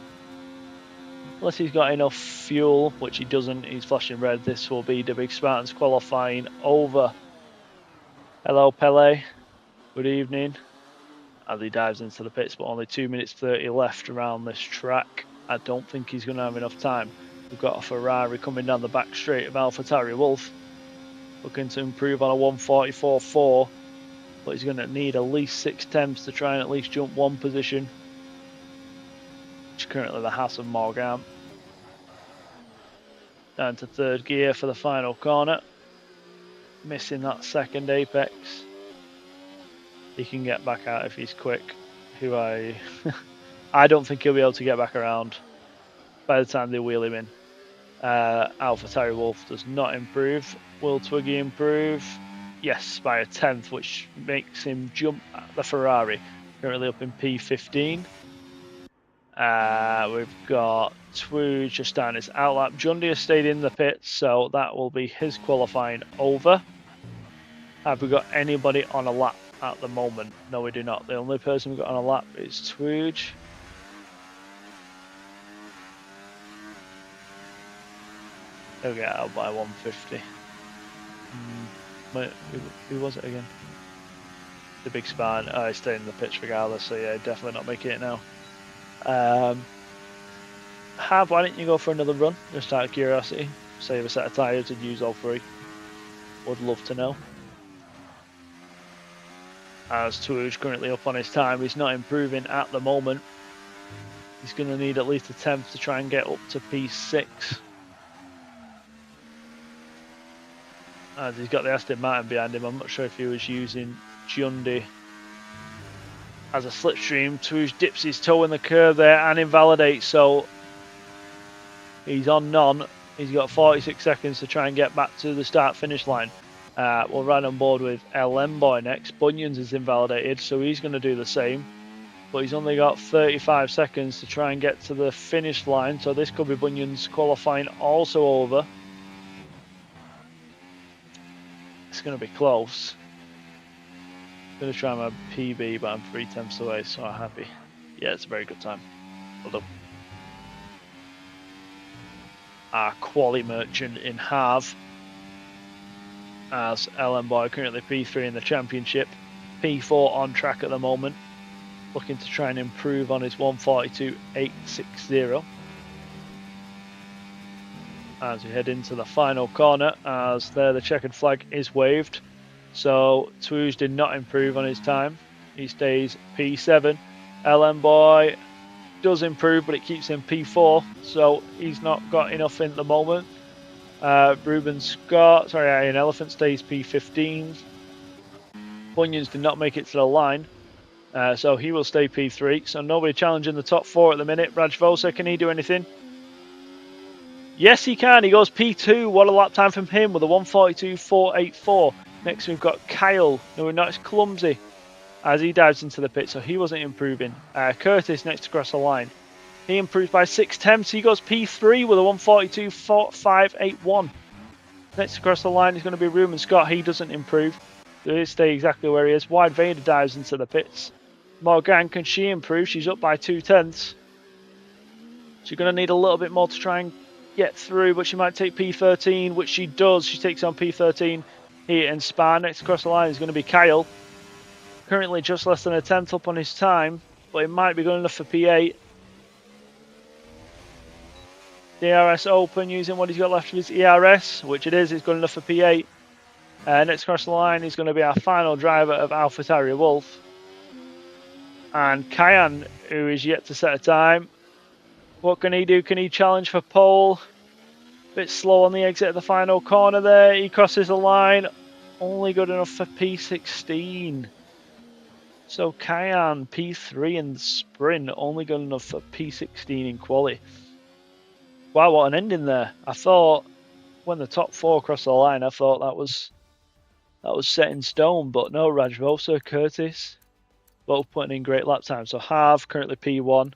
enough fuel, which he doesn't, he's flashing red, this will be the big Spartans qualifying over. Hello Pele, good evening. As he dives into the pits, but only 2 minutes 30 left around this track. I don't think he's going to have enough time. We've got a Ferrari coming down the back straight of AlphaTauri Wolf, looking to improve on a 144.4, but he's going to need at least 6 temps to try and at least jump 1 position, which is currently the Haas of Morgan. Down to 3rd gear for the final corner, missing that 2nd apex. He can get back out if he's quick. I don't think he'll be able to get back around by the time they wheel him in. AlphaTauri Wolf does not improve. Will Twiggy improve? Yes, by a tenth, which makes him jump at the Ferrari. Currently up in P15. We've got Twoo just down his outlap. Jundy has stayed in the pits, so that will be his qualifying over. Have we got anybody on a lap at the moment? No, we do not. The only person we've got on a lap is Twooge. He'll get out by 150. Who was it again? The big Spartan. Oh, he's staying in the pitch regardless, so yeah, definitely not making it now. Why don't you go for another run? Just out of curiosity. Save a set of tyres and use all 3. Would love to know. As Touge currently up on his time, he's not improving at the moment. He's going to need at least a 10th to try and get up to P6. As he's got the Aston Martin behind him, I'm not sure if he was using Hyundai as a slipstream. Touge dips his toe in the curve there and invalidates, so he's on none. He's got 46 seconds to try and get back to the start-finish line. We'll ride on board with LM Boy next. Bunions is invalidated, so he's going to do the same. But he's only got 35 seconds to try and get to the finish line, so this could be Bunyan's qualifying also over. It's going to be close. I'm going to try my PB, but I'm 3/10 away, so I'm happy. Yeah, it's a very good time. Well done. Our quali merchant in half, as LM Boy currently P3 in the championship, P4 on track at the moment, looking to try and improve on his 142.860. As we head into the final corner, as there the checkered flag is waved. So Touge did not improve on his time. He stays P7. LM Boy does improve, but it keeps him P4, so he's not got enough in at the moment. Iron Elephant stays P15. Bunions did not make it to the line, so he will stay P3. So nobody challenging the top four at the minute. Rajvosa, can he do anything? Yes, he can. He goes P2. What a lap time from him with a 142.484. Next, we've got Kyle. No, not as clumsy as he dives into the pit, so he wasn't improving. Curtis next across the line. He improves by 6/10. He goes P3 with a 142.581. Next across the line is going to be Ruben Scott. He doesn't improve. He'll stay exactly where he is. Wide Vader dives into the pits. Morgan, can she improve? She's up by 2/10. She's going to need a little bit more to try and get through, but she might take P13, which she does. She takes on P13 here in Spa. Next across the line is going to be Kyle. Currently just less than a 10th up on his time, but it might be good enough for P8. DRS open using what he's got left of his ERS, which it is. It's good enough for P8. Next across the line is going to be our final driver of AlphaTauri Wolf. And Kyan, who is yet to set a time. What can he do? Can he challenge for pole? Bit slow on the exit of the final corner there. He crosses the line. Only good enough for P16. So Kyan, P3 in the sprint. Only good enough for P16 in quali. Wow, what an ending there. I thought when the top four crossed the line, I thought that was set in stone. But no, Rajvosa, Curtis, both putting in great lap times. So Harv, currently P1.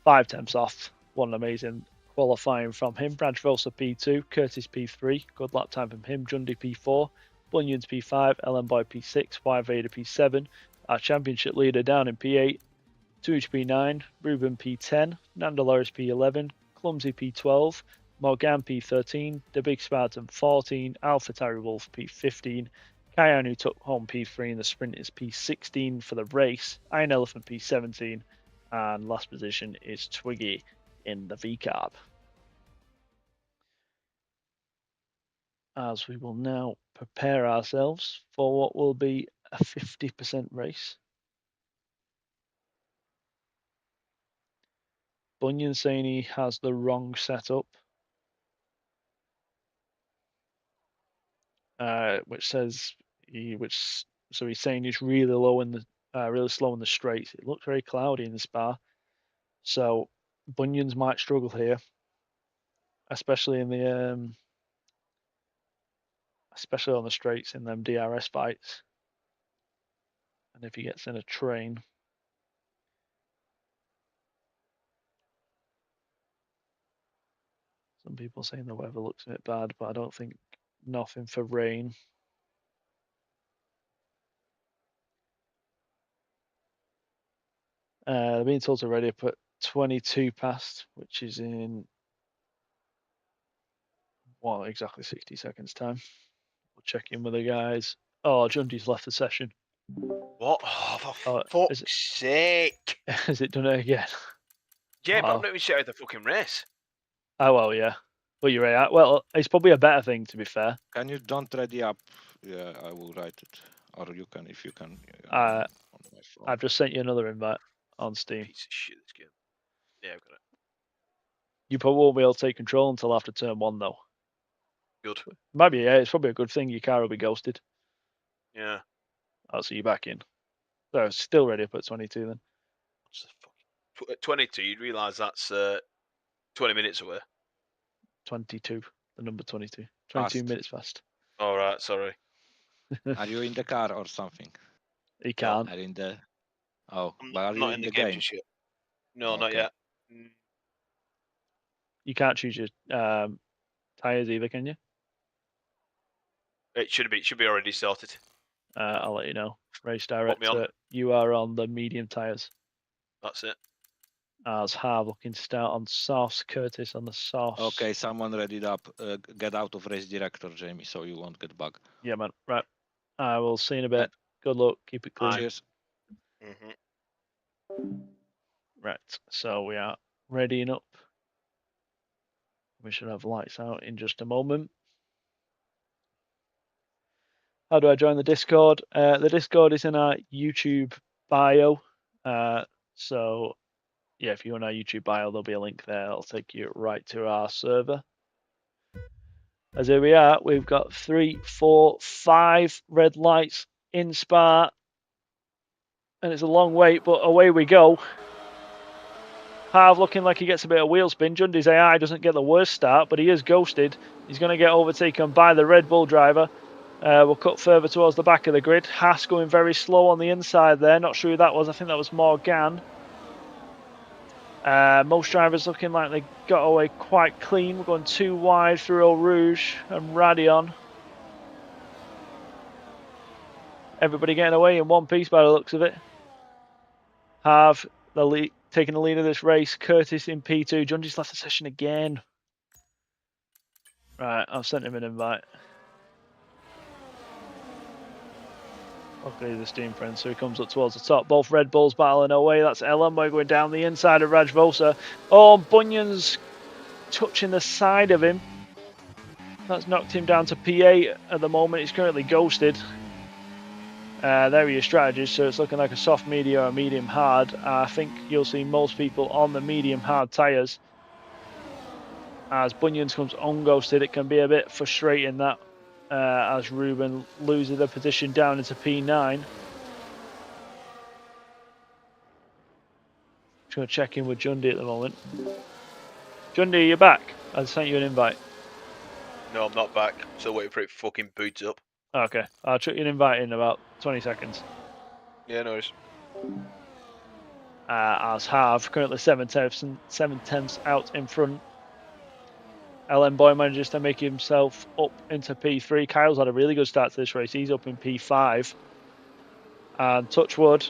5/10 off. What an amazing qualifying from him. Rajvosa P2, Curtis P3, good lap time from him. Jundi P4, Bunions P5, LM Boy P6, Wire Vader P7, our championship leader down in P8, Touge P9, Ruben P10, Nandaloris P11, Clumsy P12, Morgan P13, The Big Spartan 14, AlphaTauri Wolf P15, Kyan, who took home P3 in the sprint, is P16 for the race, Iron Elephant P17, and last position is Twiggy in the V-Carb. As we will now prepare ourselves for what will be a 50% race. Bunyan saying he has the wrong setup, which says so he's saying he's really low in the really slow in the straights. It looks very cloudy in the Spa, so Bunions might struggle here, especially in the especially on the straights in them DRS fights. And if he gets in a train, some people saying the weather looks a bit bad, but I don't think nothing for rain. They're being told to ready up at 22 past, which is in exactly 60 seconds time. We'll check in with the guys. Oh, Jundi's left the session. What? Oh, for fuck's sake! Has it done it again? Yeah, but I'm not even set out the fucking race. Oh well, yeah. Well, you're right. Well, it's probably a better thing, to be fair. Can you don't ready up? Yeah, I will write it. or you can if you can. Uh, on my phone. I've just sent you another invite on Steam. Piece of shit, this game. Yeah, I've got it. You probably won't be able to take control until after turn 1, though. Good. Might be, yeah, it's probably a good thing your car will be ghosted. Yeah. I'll see you back in. So, still ready up at 22 then. What's the fuck? 22, you'd realise that's 20 minutes away. 22, the number 22. 22 Fast. minutes fast. All right, sorry. Are you in the car or something? He can't. Are in the? Oh, I'm but are you not in in the the game game? just yet. No, not Okay. yet. You can't choose your tyres either, can you? It should be already sorted. I'll let you know. Race me on. director, you are on the medium tyres. That's it. As Harv looking to start on softs, Curtis on the softs. Okay, someone ready it up. Get out of race director, Jamie, so you won't get bug. Yeah, man. Right. I will see you in a bit. Good luck. Keep it clean. Cheers. Right. So we are readying up. We should have lights out in just a moment. How do I join the Discord? The Discord is in our YouTube bio. So, yeah, if you're in our YouTube bio, there'll be a link there. It'll take you right to our server. As here we are, we've got 3, 4, 5 red lights in Spa. And it's a long wait, but away we go. Harv looking like he gets a bit of wheel spin. Jundy's AI doesn't get the worst start, but he is ghosted. He's going to get overtaken by the Red Bull driver. We'll cut further towards the back of the grid. Haas going very slow on the inside there. Not sure who that was. I think that was Morgan. Most drivers looking like they got away quite clean. We're going too wide through Eau Rouge and Radion. Everybody getting away in one piece by the looks of it. Harv the lead, taking the lead of this race. Curtis in P2. Jundy's left the session again. Right, I've sent him an invite. Luckily, the Steam friend, so he comes up towards the top. Both Red Bulls battling away. That's Ellenboy going down the inside of Rajvosa. Oh, Bunyan's touching the side of him. That's knocked him down to P8 at the moment. He's currently ghosted. There are your strategies, so it's looking like a soft medium or a medium hard. I think you'll see most people on the medium hard tyres. As Bunyans comes unghosted, it can be a bit frustrating that as Ruben loses the position down into P9. Just going to check in with Jundy at the moment. Jundy, you're back. I sent you an invite. No, I'm not back. Still waiting for it fucking boots up. Okay, I'll chuck you an invite in about 20 seconds. Yeah, no worries. As Harv, currently 7/10 out in front. LM Boy manages to make himself up into P3. Kyle's had a really good start to this race. He's up in P5. And touch wood,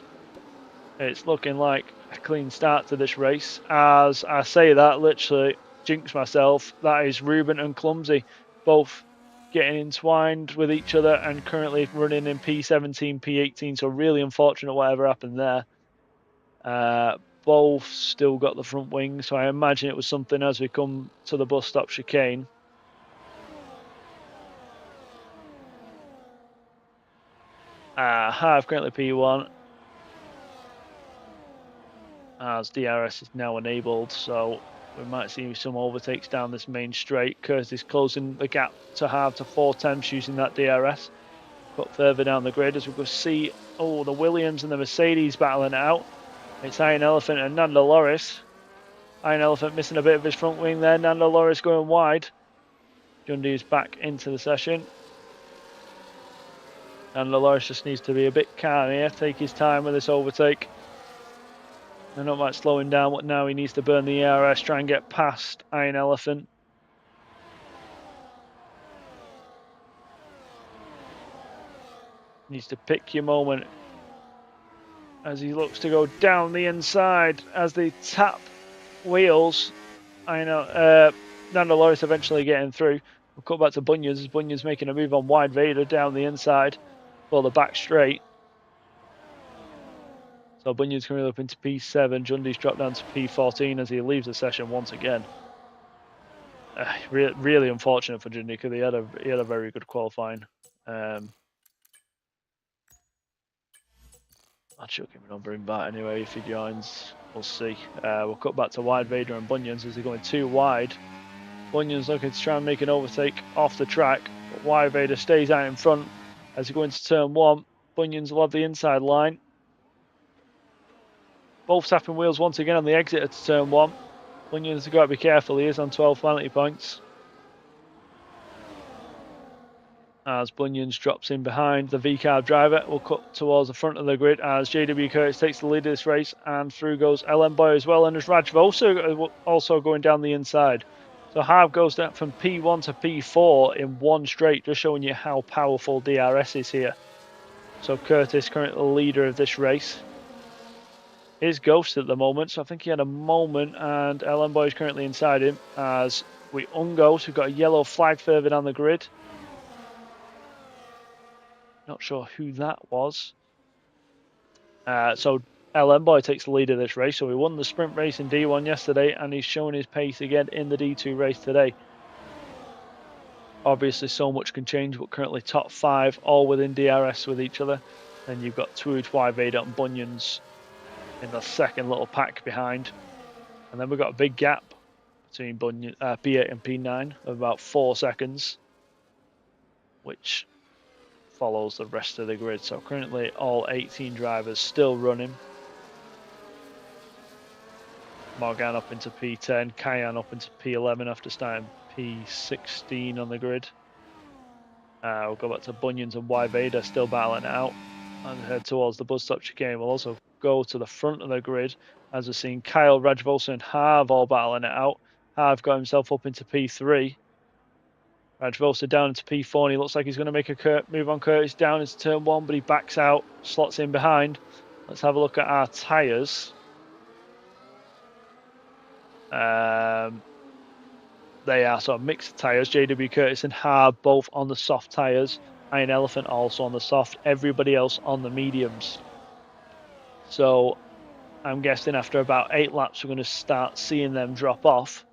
it's looking like a clean start to this race. As I say that, literally jinx myself. That is Ruben and Clumsy, both getting entwined with each other and currently running in P17, P18. So really unfortunate whatever happened there. Both still got the front wing, so I imagine it was something as we come to the bus stop chicane. Harv currently P1 as DRS is now enabled, so we might see some overtakes down this main straight. Curtis closing the gap to Harv to 4/10 using that DRS. Cut further down the grid as we go see the Williams and the Mercedes battling it out. It's Iron Elephant and Nando Loris. Iron Elephant missing a bit of his front wing there. Nando Loris going wide. Jundy is back into the session. Nando Loris just needs to be a bit calm here. Take his time with this overtake. They're not much slowing down, but now he needs to burn the ARS, try and get past Iron Elephant. Needs to pick your moment as he looks to go down the inside as they tap wheels. I know Nando Loris eventually getting through. We'll cut back to Bunyans as Bunyans making a move on Wide Vader down the inside for the back straight. So Bunyans coming up into P7. Jundy's dropped down to P14 as he leaves the session once again. Really unfortunate for Jundy because he had a very good qualifying. I'll chuck him another invite anyway if he joins. We'll see. We'll cut back to Wide Vader and Bunions as they're going too wide. Bunions looking to try and make an overtake off the track, but Wide Vader stays out in front as he goes into turn 1. Bunions will have the inside line. Both tapping wheels once again on the exit at turn 1. Bunions have got to be careful. He is on 12 penalty points. As Bunions drops in behind the V-carb driver, will cut towards the front of the grid as JW Curtis takes the lead of this race, and through goes LM Boy as well, and as Raj also going down the inside. So Harv goes down from P1 to P4 in one straight, just showing you how powerful DRS is here. So Curtis currently the leader of this race. Is Ghost at the moment, so I think he had a moment, and LM Boy is currently inside him as we unghost. We've got a yellow flag further down the grid. Not sure who that was. So LM Boy takes the lead of this race. So we won the sprint race in D1 yesterday, and he's showing his pace again in the D2 race today. Obviously, so much can change, but currently top 5, all within DRS with each other. Then you've got Twooge, Wide Vader, and Bunions in the second little pack behind. And then we've got a big gap between P8 and P9 of about 4 seconds, which follows the rest of the grid. So currently all 18 drivers still running. Morgan up into P10, Cayenne up into P11 after starting P16 on the grid. We'll go back to Bunions and Wide Vader still battling it out and head towards the bus stop chicane. We'll also go to the front of the grid as we're seeing Kyle, Rajvolson and Harv all battling it out. Harv got himself up into P3. Rajvolson down into P4, and he looks like he's going to make a move on Curtis down into turn 1, but he backs out, slots in behind. Let's have a look at our tyres. They are sort of mixed tyres. JW Curtis and Harv both on the soft tyres. Iron Elephant also on the soft. Everybody else on the mediums. So I'm guessing after about 8 laps, we're going to start seeing them drop off.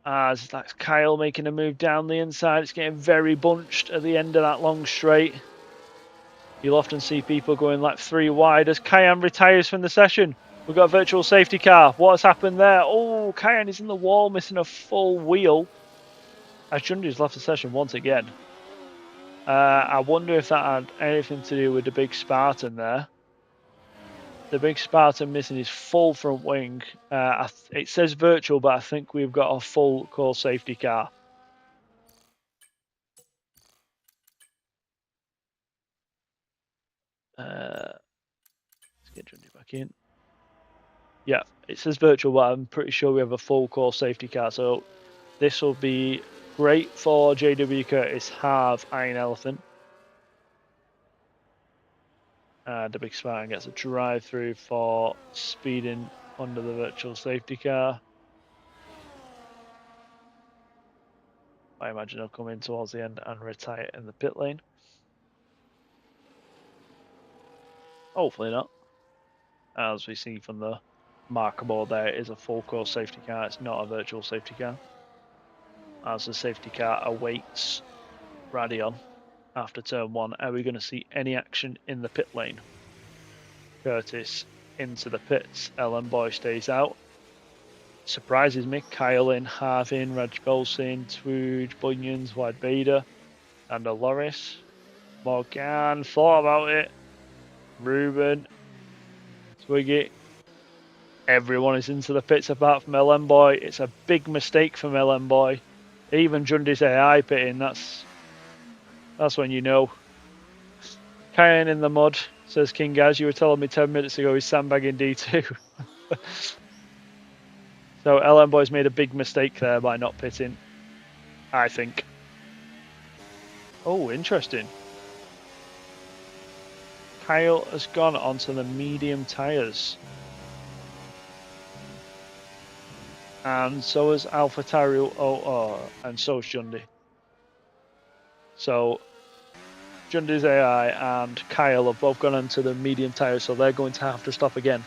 As that's Kyle making a move down the inside. It's getting very bunched at the end of that long straight. You'll often see people going like 3 wide as Cayenne retires from the session. We've got a virtual safety car. What's happened there? Oh, Cayenne is in the wall, missing a full wheel. As Jundy's left the session once again. I wonder if that had anything to do with the big Spartan there. The big Spartan missing his full front wing. It says virtual, but I think we've got a full core safety car. Let's get Jundy back in. Yeah, it says virtual, but I'm pretty sure we have a full core safety car. So this will be great for JW Curtis, Harv, Iron Elephant. The big Spartan gets a drive through for speeding under the virtual safety car. I imagine he'll come in towards the end and retire in the pit lane. Hopefully not. As we see from the marker board there, it is a full core safety car. It's not a virtual safety car. As the safety car awaits Radion after turn 1, are we going to see any action in the pit lane? Curtis into the pits. LM Boy stays out. Surprises me. Kyle in, Harv in, Raj Bolsin, Twooge, Bunions, Wide Vader, and a Loris. Morgan thought about it. Ruben, Twiggy. Everyone is into the pits apart from LM Boy. It's a big mistake from LM Boy. Even Jundy's AI pitting. That's when you know. Cayenne in the mud, says King Gaz. You were telling me 10 minutes ago he's sandbagging D2. So LM Boy's made a big mistake there by not pitting, I think. Oh, interesting. Kyle has gone onto the medium tyres. And so has AlphaTauri, and so is Jundy. So Jundy's AI and Kyle have both gone onto the medium tyres, so they're going to have to stop again,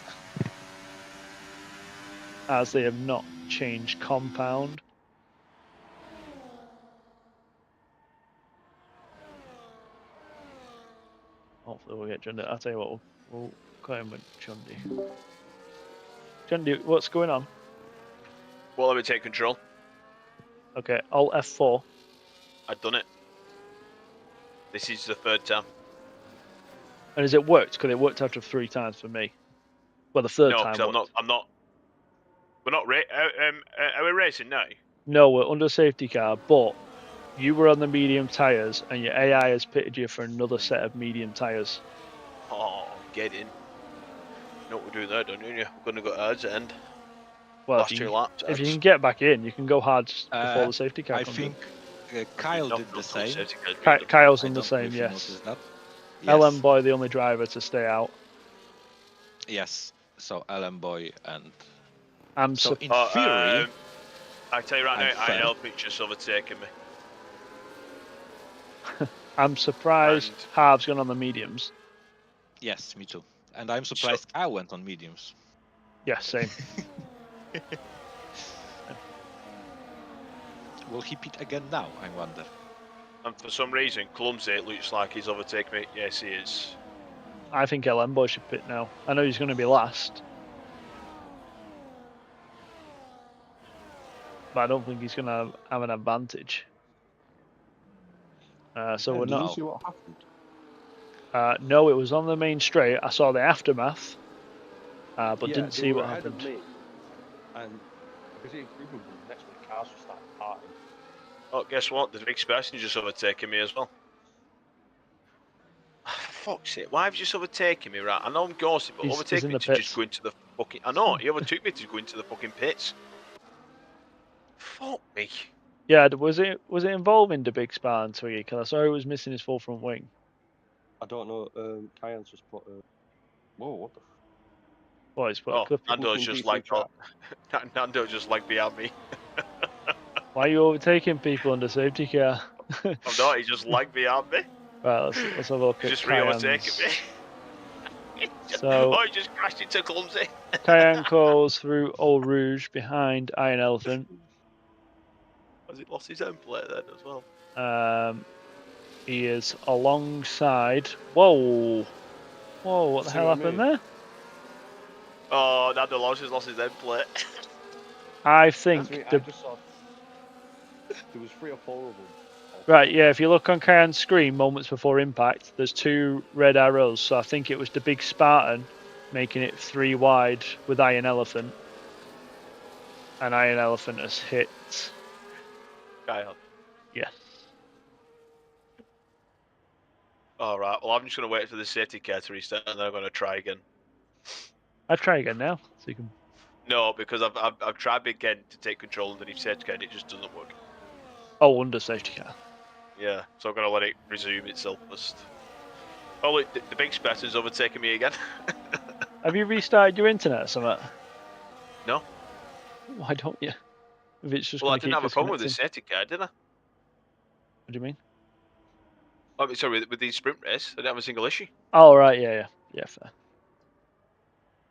as they have not changed compound. Hopefully we'll get Jundy. I'll tell you what, we'll go in with Jundy. Jundy, what's going on? Well, let me take control. Okay, Alt F4. I've done it. This is the third time. And has it worked? Because it worked out of 3 times for me. Well, the third No, time. because I'm not. We're not. Are we racing now? No, we're under safety car, but you were on the medium tyres, and your AI has pitted you for another set of medium tyres. Oh, get in. You know what we're doing there, don't you? We're going to go hard to end. Well, Last 2 laps. if you can get back in, you can go hard before the safety car I comes think in. Kyle's did the same. Kyle's I done the don't know same, if you yes. noticed that. LM Boy, the only driver to stay out. Yes. So LM Boy and. I'm So in Oh, theory, I tell you right now, I'm fair. INL pictures overtaking me. I'm surprised And- Harv's gone on the mediums. yes, me too. And I'm surprised Kyle went on mediums. Yeah, same. Will he pit again now? I wonder. And for some reason, Clumsy, it looks like he's overtaken me. Yes, he is. I think LM Boy should pit now. I know he's going to be last. But I don't think he's going to have an advantage. So Yeah, we're did you not. see what happened? No, it was on the main straight. I saw the aftermath, but Yeah, didn't they see were what ahead of happened. me, and because it improved, next week cars will start parting. Oh, guess what? The big person just overtaken me as well. Fuck's sake, why have you just overtaken me, right? I know I'm gossy, but He's overtaking in me the to pits. just go into the fucking... I know, he overtook me to go into the fucking pits. Fuck me. Yeah, was it involving the big Spartan Twiggy? Because I saw he was missing his full front wing. I don't know. Kyan's just put. Whoa, what the? Well, he's put a Oh, clip. Nando's Fucking just DC like... track. Nando just like behind me. Why are you overtaking people under safety car? I'm not, he just like behind me. Right, let's have a look He at just re-overtaking Kyan's. me. So- Oh, he just crashed into Clumsy. Kyan goes through Old Rouge behind Iron Elephant. Has he lost his own plate then as well? He is alongside. Whoa, what the See hell what I happened mean? there? Oh, Nando lost his own plate. I think I the just saw. There was 3 or 4 of them. right, yeah. If you look on Kyan's screen, moments before impact, there's 2 red arrows. So I think it was the big Spartan making it 3 wide with Iron Elephant, and Iron Elephant has hit. Kyle. Yes. Alright, well, I'm just going to wait for the safety car to restart and then I'm going to try again. I'll try again now, so you can. No, because I've tried again to take control underneath safety car and it just doesn't work. Oh, under safety car. Yeah, so I'm going to let it resume itself first. Oh, look, the big Spartan's overtaking me again. Have you restarted your internet or something? No. Why don't you? If it's just Well, I going to didn't keep have a problem with the disconnecting. safety car, did I? What do you mean? Oh, sorry, with the sprint race, I didn't have a single issue. Oh, right, yeah, fair.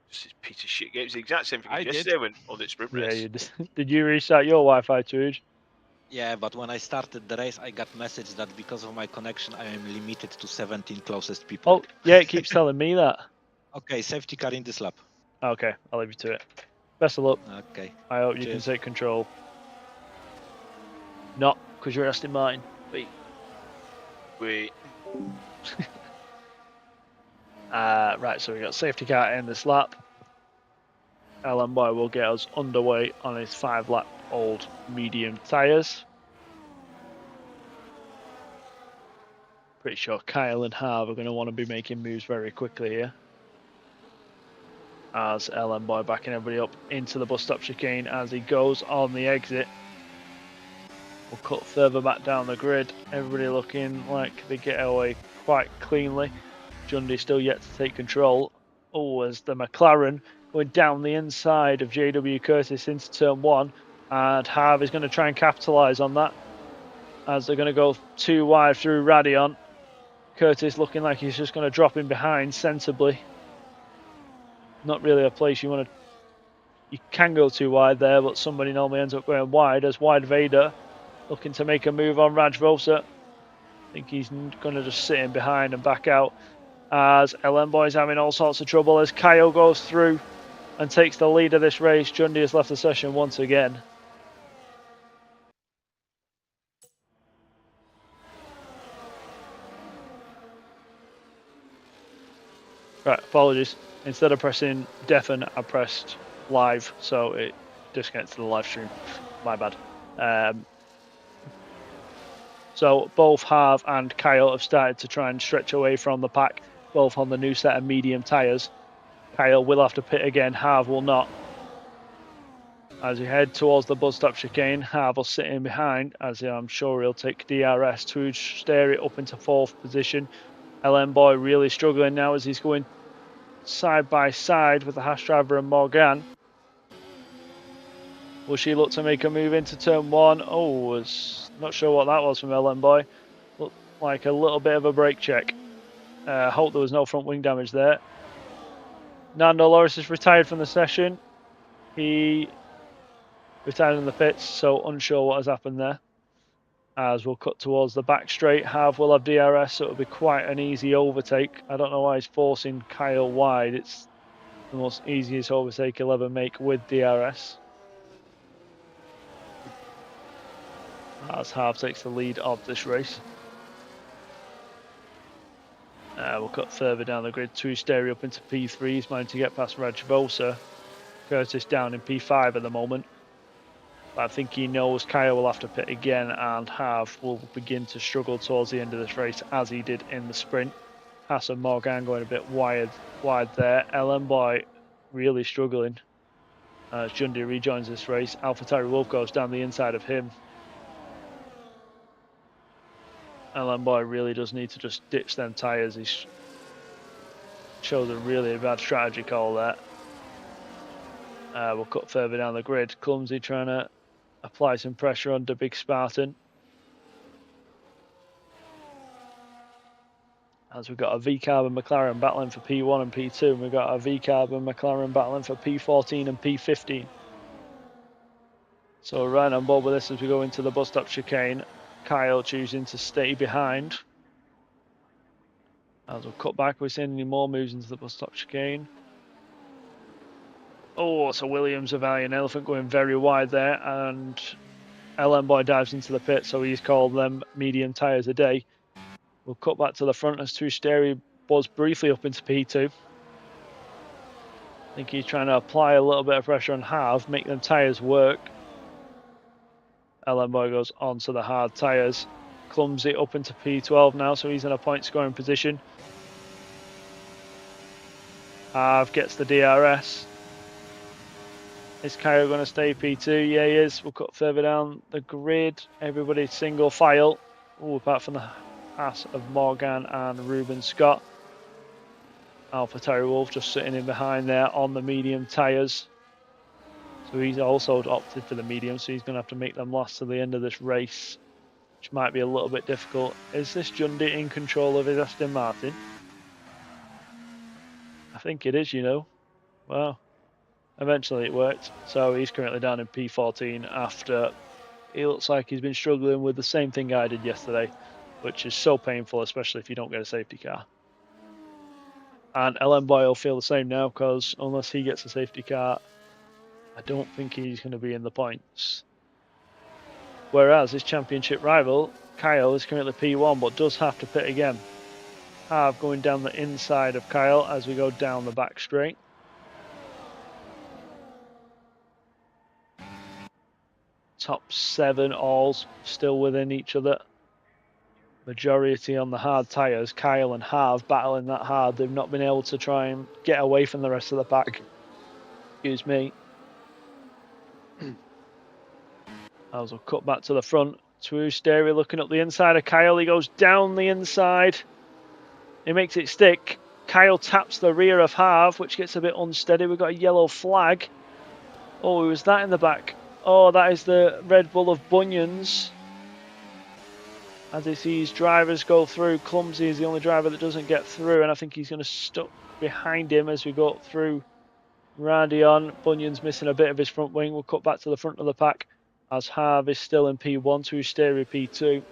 Just this piece of shit game. It's the exact same thing I as did. yesterday when on the sprint Yeah, race. you did. Did you restart your Wi-Fi, Tuge? Yeah, but when I started the race, I got message that because of my connection, I am limited to 17 closest people. Oh, yeah, it keeps telling me that. Okay, safety car in this lap. Okay, I'll leave you to it. Best of luck. Okay. I hope you Cheers. can take control. Not because you're Aston Martin. Wait. Right, so we got safety car in this lap. LM Boy will get us underway on his 5-lap old medium tyres. Pretty sure Kyle and Harv are going to want to be making moves very quickly here. As LM Boy backing everybody up into the bus stop chicane as he goes on the exit. We'll cut further back down the grid. Everybody looking like they get away quite cleanly. Jundy still yet to take control. Oh, as the McLaren going down the inside of JW Curtis into turn 1. And Harv is going to try and capitalise on that. As they're going to go 2 wide through Radion. Curtis looking like he's just going to drop in behind sensibly. Not really a place you want to... You can go 2 wide there, but somebody normally ends up going wide as Wide Vader looking to make a move on Raj Vosa. I think he's going to just sit in behind and back out. as LM Boy's having all sorts of trouble as Kyle goes through and takes the lead of this race. Jundy has left the session once again. Right, apologies. Instead of pressing deafen, I pressed live, so it disconnected the live stream. My bad. So both Harv and Kyle have started to try and stretch away from the pack, both on the new set of medium tyres. Kyle will have to pit again, Harv will not. As we head towards the bus stop chicane, Harv will sit in behind, as I'm sure he'll take DRS to steer it up into 4th position. LM Boy really struggling now as he's going side by side with the Haas driver and Morgan. Will she look to make a move into turn 1? Oh, not sure what that was from LM Boy. Looked like a little bit of a brake check. Hope there was no front wing damage there. Nando Loris is retired from the session. He retired in the pits, so unsure what has happened there. As we'll cut towards the back straight, Harv will have DRS, so it'll be quite an easy overtake. I don't know why he's forcing Kyle wide. It's the most easiest overtake he'll ever make with DRS. As Harv takes the lead of this race. We'll cut further down the grid. Stereo up into P3. He's managed to get past Rajvosa. Curtis down in P5 at the moment. But I think he knows Kyle will have to pit again, and Harv will begin to struggle towards the end of this race as he did in the sprint. Haas and Morgan going a bit wide there. LM Boy really struggling. As Jundy rejoins this race. AlphaTauri Wolf goes down the inside of him. LM Boy really does need to just ditch them tyres. He shows a really bad strategy call there. We'll cut further down the grid. Clumsy trying to apply some pressure under Big Spartan. As we've got a V-Carb and McLaren battling for P1 and P2, and we've got a V-Carb and McLaren battling for P14 and P15. So we're right on board with this as we go into the bus stop chicane. Kyle choosing to stay behind. As we'll cut back, we're seeing any more moves into the bus stop chicane. Oh, so Williams of Iron Elephant going very wide there, and LM Boy dives into the pit, so he's called them medium tyres a day. We'll cut back to the front as Stereo buzz briefly up into P2. I think he's trying to apply a little bit of pressure on Harv, make them tyres work. LM Boy goes onto the hard tyres. Clumsy up into P12 now, so he's in a point scoring position. Harv gets the DRS. Is Kyle going to stay P2? Yeah, he is. We'll cut further down the grid. Everybody single file. Oh, apart from the ass of Morgan and Ruben Scott. AlphaTauri Wolf just sitting in behind there on the medium tyres. So he's also opted for the medium, so he's going to have to make them last to the end of this race, which might be a little bit difficult. Is this Jundy in control of his Aston Martin? I think it is, you know. Wow. Eventually it worked. So he's currently down in P14 after he looks like he's been struggling with the same thing I did yesterday, which is so painful, especially if you don't get a safety car. And LM Boy will feel the same now, because unless he gets a safety car, I don't think he's going to be in the points. Whereas his championship rival, Kyle, is currently P1, but does have to pit again. Harv going down the inside of Kyle as we go down the back straight. Top 7 all still within each other. Majority on the hard tyres. Kyle and Harv battling that hard. They've not been able to try and get away from the rest of the pack. Excuse me. As we'll cut back to the front. Stereo looking up the inside of Kyle. He goes down the inside. He makes it stick. Kyle taps the rear of Harv, which gets a bit unsteady. We've got a yellow flag. Oh, who was that in the back? Oh, that is the Red Bull of Bunions. As he sees drivers go through, Clumsy is the only driver that doesn't get through, and I think he's going to stuck behind him as we go through Radion. Bunyan's missing a bit of his front wing. We'll cut back to the front of the pack as Harv is still in P1, Stereo P2.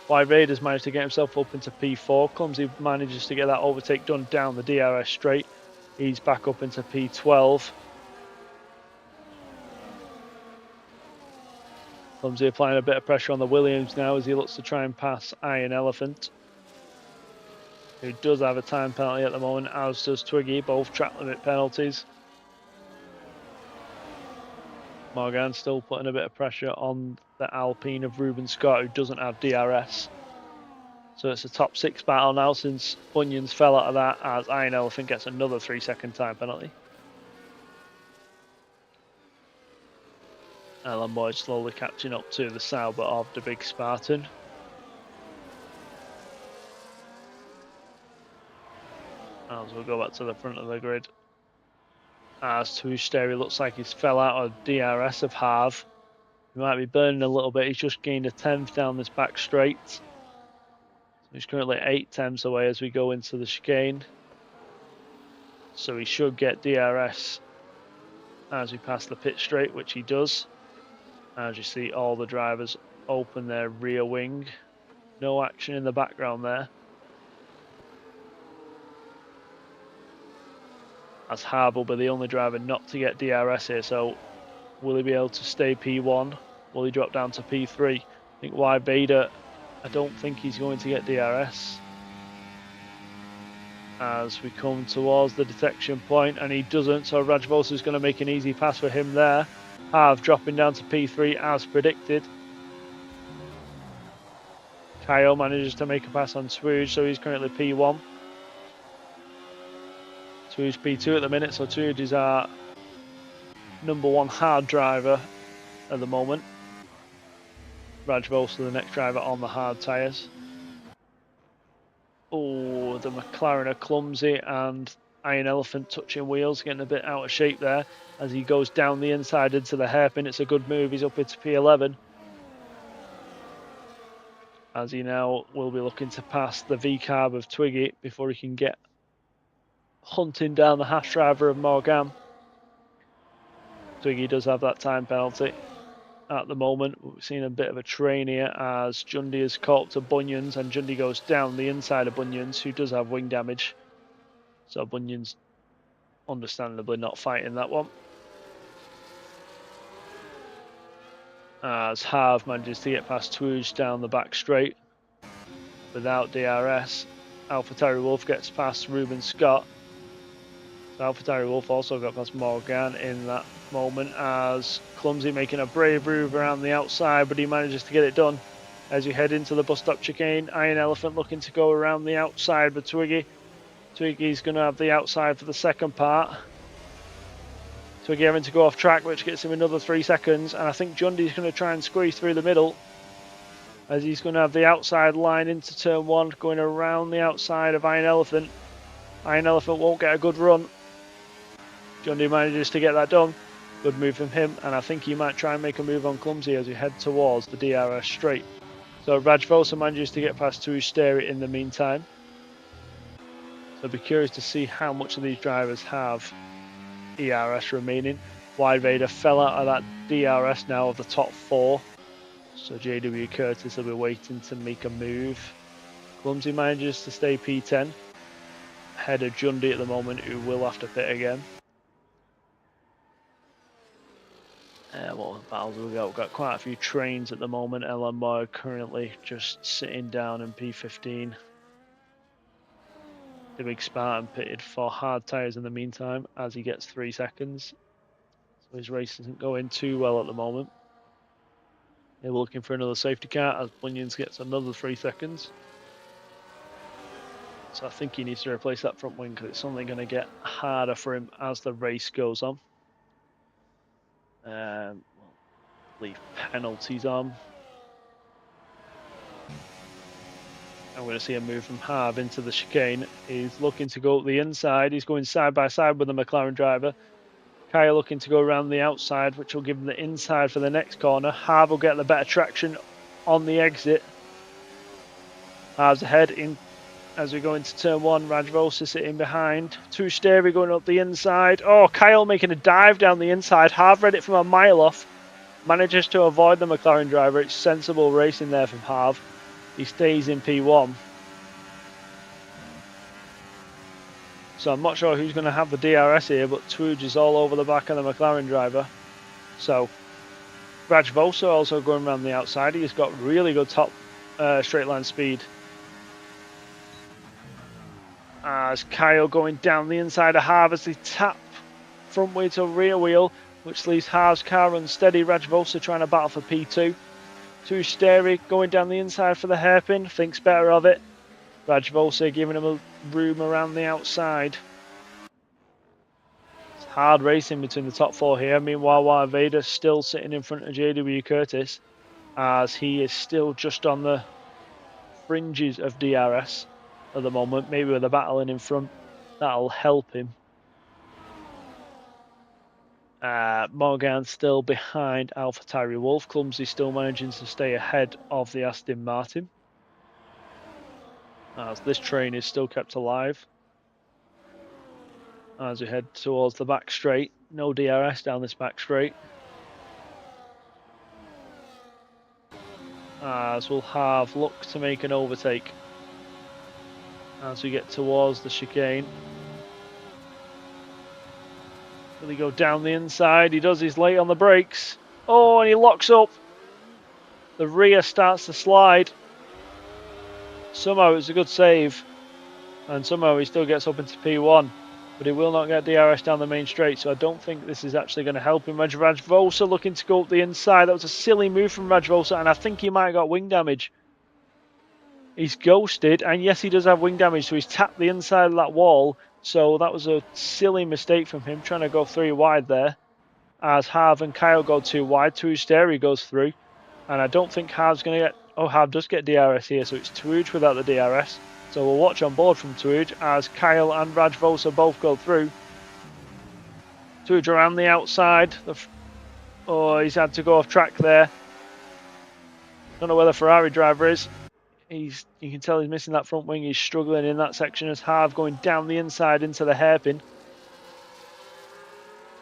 Wide Raiders managed to get himself up into P4. Clumsy manages to get that overtake done down the DRS straight. He's back up into P12. Clumsy applying a bit of pressure on the Williams now as he looks to try and pass Iron Elephant, who does have a time penalty at the moment, as does Twiggy, both track limit penalties. Morgan still putting a bit of pressure on the Alpine of Ruben Scott, who doesn't have DRS. So it's a top 6 battle now since Bunions fell out of that, as Iron Elephant gets another 3-second time penalty. Ellen Boyd slowly catching up to the Sauber of the Big Spartan. As we'll go back to the front of the grid. As Tushterry looks like he's fell out of DRS of Harv. He might be burning a little bit. He's just gained a 10th down this back straight. So he's currently 8 tenths away as we go into the chicane. So he should get DRS as we pass the pit straight, which he does. As you see, all the drivers open their rear wing. No action in the background there. As Harb will be the only driver not to get DRS here, so will he be able to stay P1? Will he drop down to P3? I think Wide Vader, I don't think he's going to get DRS. As we come towards the detection point, and he doesn't, so Rajvosa is going to make an easy pass for him there. Harv dropping down to P3 as predicted. Kyle manages to make a pass on Swooge, so he's currently P1. Swooge P2 at the minute, so Swooge is our #1 hard driver at the moment. Rajvosa the next driver on the hard tyres. Oh, the McLaren are clumsy, and Iron Elephant touching wheels, getting a bit out of shape there as he goes down the inside into the hairpin. It's a good move. He's up into P11. As he now will be looking to pass the V-carb of Twiggy before he can get hunting down the hash driver of Morgan. Twiggy does have that time penalty at the moment. We've seen a bit of a train here as Jundy is caught up to Bunions, and Jundy goes down the inside of Bunions, who does have wing damage. So Bunions understandably not fighting that one. As Harv manages to get past Twooge down the back straight without DRS. AlphaTauri Wolf gets past Ruben Scott. So AlphaTauri Wolf also got past Morgan in that moment, as Clumsy making a brave move around the outside, but he manages to get it done. As you head into the bus stop chicane, Iron Elephant looking to go around the outside with Twiggy. Twiggy's going to have the outside for the second part. Twiggy having to go off track, which gets him another 3 seconds, and I think Jundy's going to try and squeeze through the middle, as he's going to have the outside line into turn 1, going around the outside of Iron Elephant. Iron Elephant won't get a good run. Jundy manages to get that done. Good move from him, and I think he might try and make a move on Clumsy as we head towards the DRS straight. So Rajvosa manages to get past Tushterry in the meantime. So I'll be curious to see how much of these drivers have ERS remaining. Wide Vader fell out of that DRS now of the top 4. So JW Curtis will be waiting to make a move. Clumsy manages to stay P10. Ahead of Jundy at the moment, who will have to pit again. What battles have we got? We've got quite a few trains at the moment. LMR currently just sitting down in P15. The Big Spartan pitted for hard tyres in the meantime as he gets 3 seconds. So his race isn't going too well at the moment. They're looking for another safety car as Bunions gets another 3 seconds. So I think he needs to replace that front wing because it's only going to get harder for him as the race goes on. Leave penalties on. I'm going to see a move from Harv into the chicane. He's looking to go up the inside. He's going side by side with the McLaren driver. Kaya looking to go around the outside, which will give him the inside for the next corner. Harv will get the better traction on the exit. Harv's ahead in as we go into turn 1. Rajvosa sitting behind. Tushterry going up the inside. Oh, Kyle making a dive down the inside. Harv read it from a mile off. Manages to avoid the McLaren driver. It's sensible racing there from Harv. he stays in P1. So I'm not sure who's going to have the DRS here, but Twooge is all over the back of the McLaren driver. So Raj Vosa also going around the outside. He's got really good top straight line speed. As Kyle going down the inside of Harv as they tap front wheel to rear wheel, which leaves Harv's car unsteady. Raj Vosa trying to battle for P2. Sterry going down the inside for the hairpin, thinks better of it. Raj Vosa giving him a room around the outside. It's hard racing between the top four here. Meanwhile, Wyatt Vader still sitting in front of JW Curtis, as he is still just on the fringes of DRS at the moment. Maybe with a battling in front, that'll help him. Morgan still behind AlphaTauri Wolf. Clumsy still managing to stay ahead of the Aston Martin, as this train is still kept alive. As we head towards the back straight, no DRS down this back straight. As we'll have look to make an overtake as we get towards the chicane. Will he go down the inside? He does. He's late on the brakes. Oh, and he locks up. The rear starts to slide. Somehow it's a good save, and somehow he still gets up into P1, but he will not get DRS down the main straight, so I don't think this is actually going to help him. Raj Vosa looking to go up the inside. That was a silly move from Raj Vosa, and I think he might have got wing damage. He's ghosted, and yes, he does have wing damage, so he's tapped the inside of that wall. So that was a silly mistake from him, trying to go 3 wide there. As Harv and Kyle go 2 wide, Sterry goes through. And I don't think Harv's going to get... Oh, Harv does get DRS here, so it's Twooge without the DRS. So we'll watch on board from Twooge as Kyle and Raj Vosa both go through. Twooge around the outside. Oh, he's had to go off track there. Don't know where the Ferrari driver is. You can tell he's missing that front wing. He's struggling in that section as Harv going down the inside into the hairpin.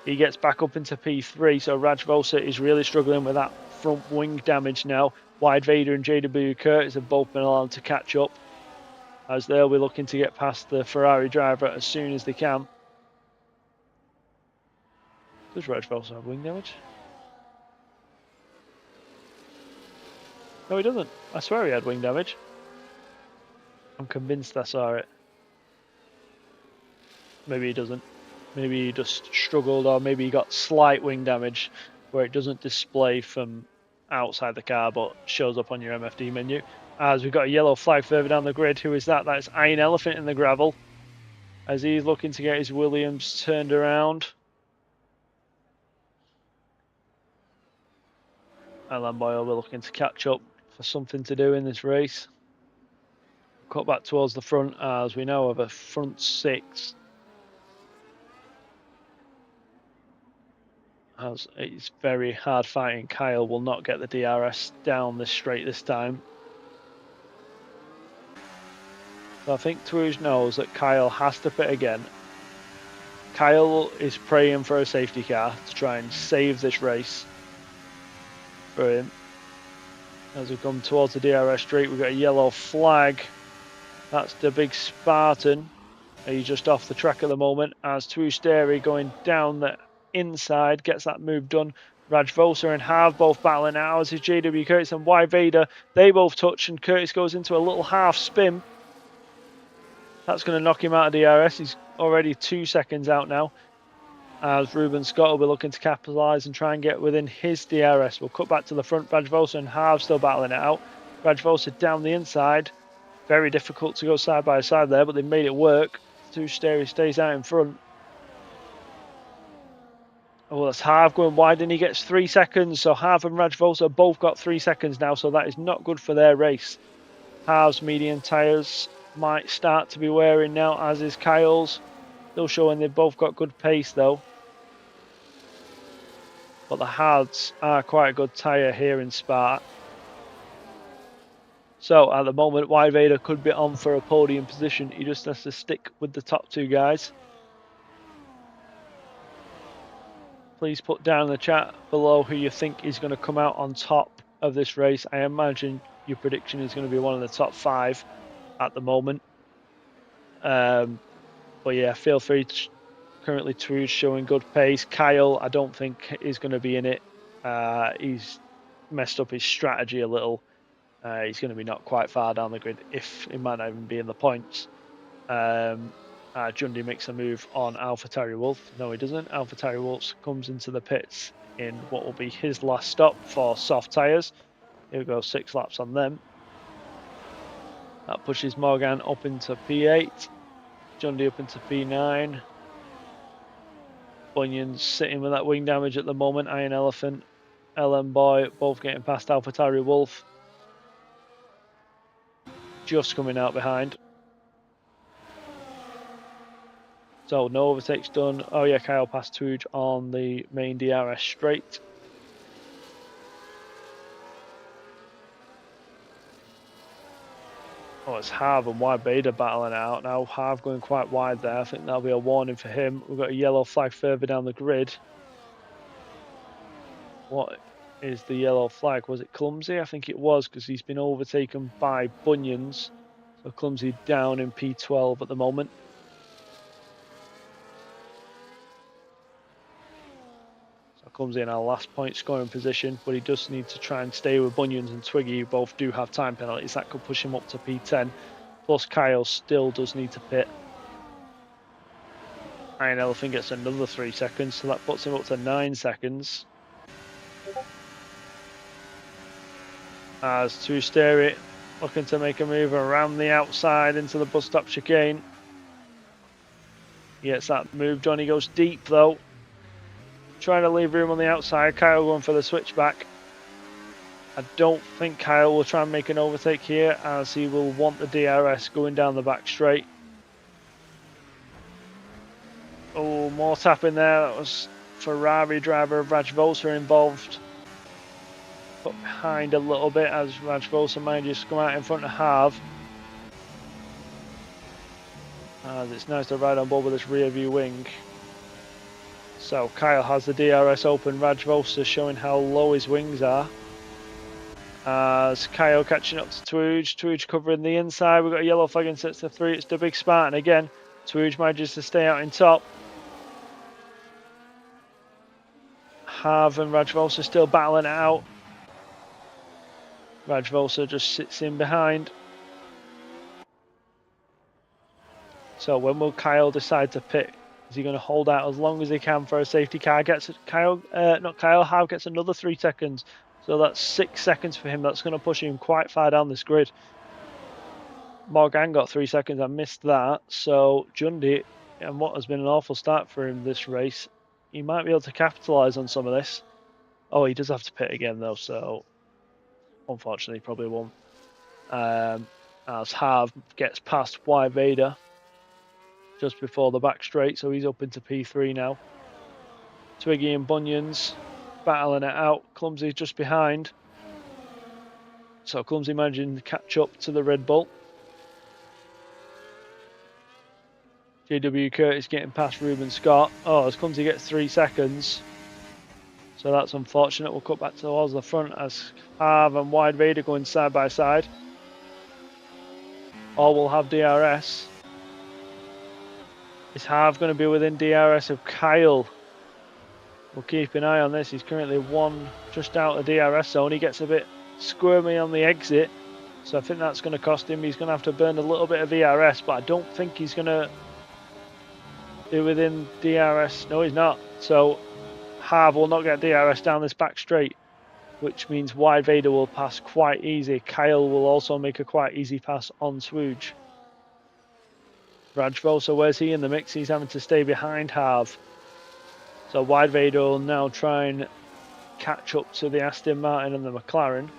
He gets back up into P3, so Raj Vosa is really struggling with that front wing damage now. Wyatt Vader and JW Curtis have both been allowed to catch up, as they'll be looking to get past the Ferrari driver as soon as they can. Does Raj Vosa have wing damage? No, he doesn't. I swear he had wing damage. I'm convinced I saw it. Maybe he doesn't. Maybe he just struggled, or maybe he got slight wing damage where it doesn't display from outside the car but shows up on your MFD menu. As we've got a yellow flag further down the grid. Who is that? That's Iron Elephant in the gravel, as he's looking to get his Williams turned around. Alan Boyle will be looking to catch up for something to do in this race. Cut back towards the front as we now have a front 6. As it's very hard fighting. Kyle will not get the DRS down this straight this time. So I think Twooge knows that Kyle has to pit again. Kyle is praying for a safety car to try and save this race for him. As we come towards the DRS straight, we've got a yellow flag. That's the big Spartan. He's just off the track at the moment as Sterry going down the inside gets that move done. Raj Vosa and Harv both battling now, as is JW Curtis and Wyatt Vader. They both touch and Curtis goes into a little half spin. That's going to knock him out of DRS. He's already 2 seconds out now, as Ruben Scott will be looking to capitalise and try and get within his DRS. We'll cut back to the front. Raj Vosa and Harv still battling it out. Raj Vosa down the inside. Very difficult to go side by side there, but they made it work. Sterry stays out in front. Oh, that's Harv going wide, and he gets 3 seconds. So Harv and Raj Vosa both got 3 seconds now, so that is not good for their race. Harv's medium tyres might start to be wearing now, as is Kyle's. Still showing they've both got good pace though. But the hards are quite a good tyre here in Spa. So at the moment, Wyatt Vader could be on for a podium position. He just has to stick with the top 2 guys. Please put down in the chat below who you think is going to come out on top of this race. I imagine your prediction is going to be one of the top 5 at the moment. But yeah, feel free. Currently, Trude's showing good pace. Kyle, I don't think is going to be in it. He's messed up his strategy a little. He's going to be not quite far down the grid, if it might not even be in the points. Jundy makes a move on AlphaTauri Wolf. No, he doesn't. AlphaTauri Wolf comes into the pits in what will be his last stop for soft tyres. He'll go 6 laps on them. That pushes Morgan up into P8. Jundy up into P9. Bunyan's sitting with that wing damage at the moment. Iron Elephant, LM Boy, both getting past AlphaTauri Wolf. Just coming out behind. So no overtakes done. Oh yeah, Kyle passed Tuj on the main DRS straight. Oh, it's Harv and Wide Beta battling it out now. Harv going quite wide there. I think that'll be a warning for him. We've got a yellow flag further down the grid. What is the yellow flag? Was it Clumsy? I think it was, because he's been overtaken by Bunions. So Clumsy down in P12 at the moment. So Clumsy in our last point scoring position, but he does need to try and stay with Bunions and Twiggy, who both do have time penalties. That could push him up to P10. Plus Kyle still does need to pit. Iron Elephant gets another 3 seconds, so that puts him up to 9 seconds. As to steer it, looking to make a move around the outside into the bus stop chicane. He gets that move done. He goes deep though. Trying to leave room on the outside. Kyle going for the switchback. I don't think Kyle will try and make an overtake here, as he will want the DRS going down the back straight. Oh, more tapping there. That was Ferrari driver Rajvosa involved. Put behind a little bit as Rajvosa manages to come out in front of Harv. As it's nice to ride on board with this rear view wing. So Kyle has the DRS open. Rajvosa showing how low his wings are. As Kyle catching up to Twooge. Twooge covering the inside. We've got a yellow flag in sets to 3. It's the big Spartan again. Twooge manages to stay out in top. Harv and Rajvosa still battling it out. Rajvosa just sits in behind. So when will Kyle decide to pit? Is he going to hold out as long as he can for a safety car? Harv gets another 3 seconds. So that's 6 seconds for him. That's going to push him quite far down this grid. Morgan got 3 seconds. I missed that. So Jundy, and what has been an awful start for him this race, he might be able to capitalise on some of this. Oh, he does have to pit again though, so unfortunately probably won't. As Harv gets past Y Vader just before the back straight, so he's up into P3 now. Twiggy and Bunions battling it out. Clumsy just behind. So Clumsy managing to catch up to the Red Bull. JW Curtis getting past Ruben Scott. Oh, as Clumsy gets 3 seconds. So that's unfortunate. We'll cut back towards the front as Harv and Wide Vader going side by side. All will have DRS. Is Harv going to be within DRS of Kyle? We'll keep an eye on this. He's currently just out of DRS zone. He gets a bit squirmy on the exit. So I think that's going to cost him. He's going to have to burn a little bit of ERS, but I don't think he's going to be within DRS. No, he's not. So Harv will not get DRS down this back straight, which means Wide Vader will pass quite easy. Kyle will also make a quite easy pass on Swooge. Rajvosa, where's he in the mix? He's having to stay behind Harv. So Wide Vader will now try and catch up to the Aston Martin and the McLaren.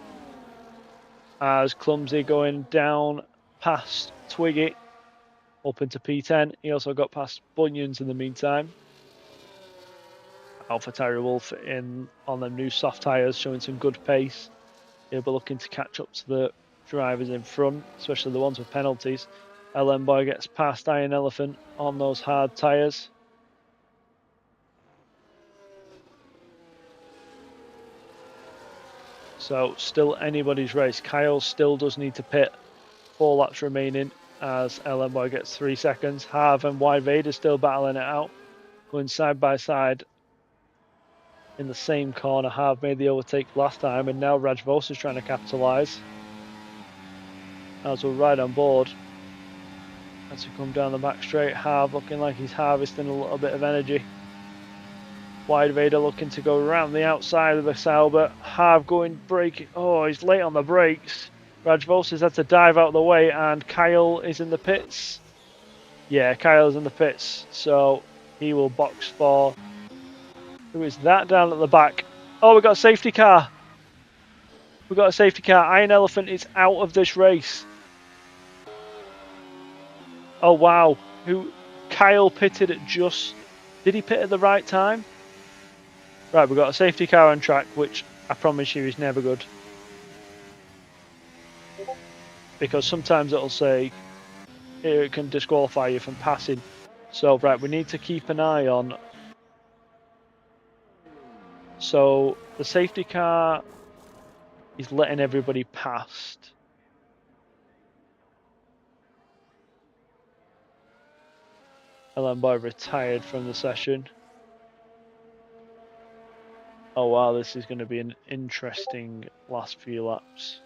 As Clumsy going down past Twiggy up into P10. He also got past Bunions in the meantime. AlphaTauri Wolf in on them new soft tyres, showing some good pace. He'll be looking to catch up to the drivers in front, especially the ones with penalties. LM Boy gets past Iron Elephant on those hard tyres. So still anybody's race. Kyle still does need to pit. 4 laps remaining as LM Boy gets 3 seconds. Harv and Wide Vader still battling it out. Going side by side in the same corner. Harv made the overtake last time, and now Rajvos is trying to capitalise. As we're right on board. As we come down the back straight, Harv looking like he's harvesting a little bit of energy. Wide Vader looking to go around the outside of the Sauber. Harv going braking. Oh, he's late on the brakes. Rajvos has had to dive out of the way, and Kyle is in the pits. Yeah, Kyle's in the pits, so he will box for. Who is that down at the back? Oh, we got a safety car. We got a safety car. Iron Elephant is out of this race. Oh wow, Kyle pitted at just. Did he pit at the right time? Right, we've got a safety car on track, which I promise you is never good. Because sometimes it'll say it can disqualify you from passing. So, right, we need to keep an eye on. So, the safety car is letting everybody past. LM Boy retired from the session. Oh wow, this is going to be an interesting last few laps.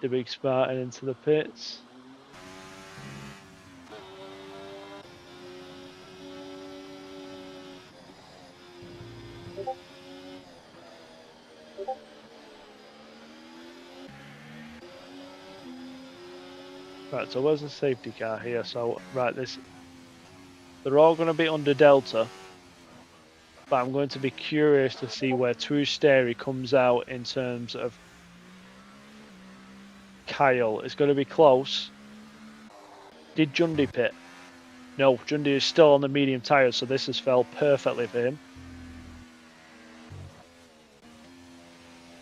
The big Spartan into the pits. Right, so where's the safety car here? So, right, they're all going to be under Delta. But I'm going to be curious to see where Sterry comes out in terms of Kyle. It's going to be close. Did Jundi pit? No, Jundi is still on the medium tyres, so this has fell perfectly for him.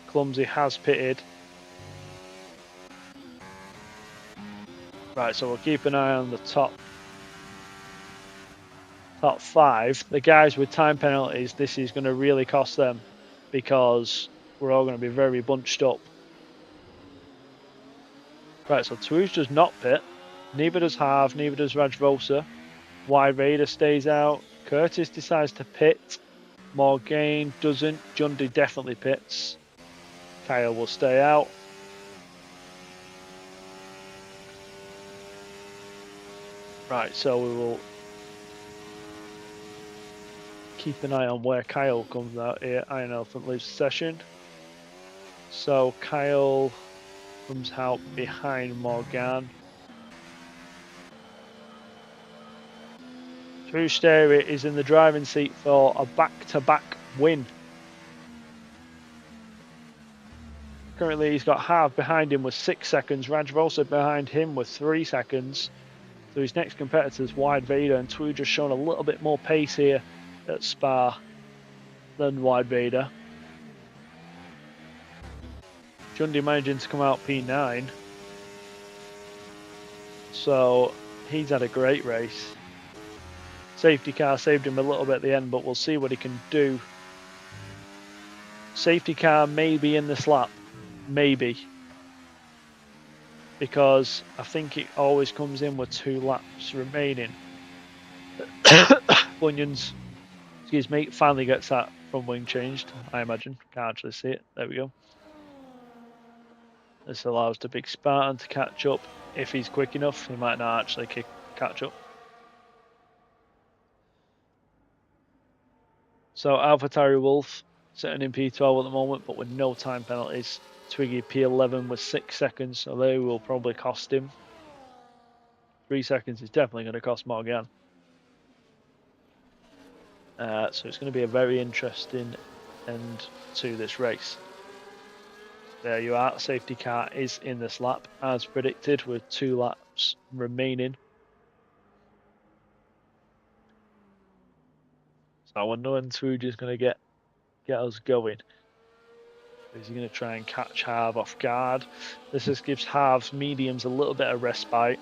Clumsy has pitted. Right, so we'll keep an eye on the top 5. The guys with time penalties, this is going to really cost them because we're all going to be very bunched up. Right, so Toulouse does not pit. Neither does Harv, neither does Rajvosa. Wide Vader stays out. Curtis decides to pit. Morgaine doesn't. Jundi definitely pits. Kyle will stay out. Right, so we will keep an eye on where Kyle comes out here. Iron Elephant leaves the session. So Kyle comes out behind Morgan. True Sterry is in the driving seat for a back-to-back win. Currently he's got Harv behind him with 6 seconds, Rajvosa behind him with 3 seconds. So his next competitors, Wide Vader and Twu, just showing a little bit more pace here at Spa than Wide Vader. Jundi managing to come out P9. So he's had a great race. Safety car saved him a little bit at the end, but we'll see what he can do. Safety car may be in this lap. Maybe. Because I think it always comes in with 2 laps remaining. Bunions, excuse me, finally gets that front wing changed, I imagine. Can't actually see it. There we go. This allows the big Spartan to catch up. If he's quick enough, he might not actually catch up. So AlphaTauri Wolf sitting in P12 at the moment, but with no time penalties. Twiggy P11 with 6 seconds, so they will probably cost him. 3 seconds is definitely going to cost Morgan. So it's going to be a very interesting end to this race. There you are, safety car is in this lap as predicted with 2 laps remaining. So I wonder when Swooj is going to get us going. Is he going to try and catch Harv off guard? This just gives Harv's mediums a little bit of respite.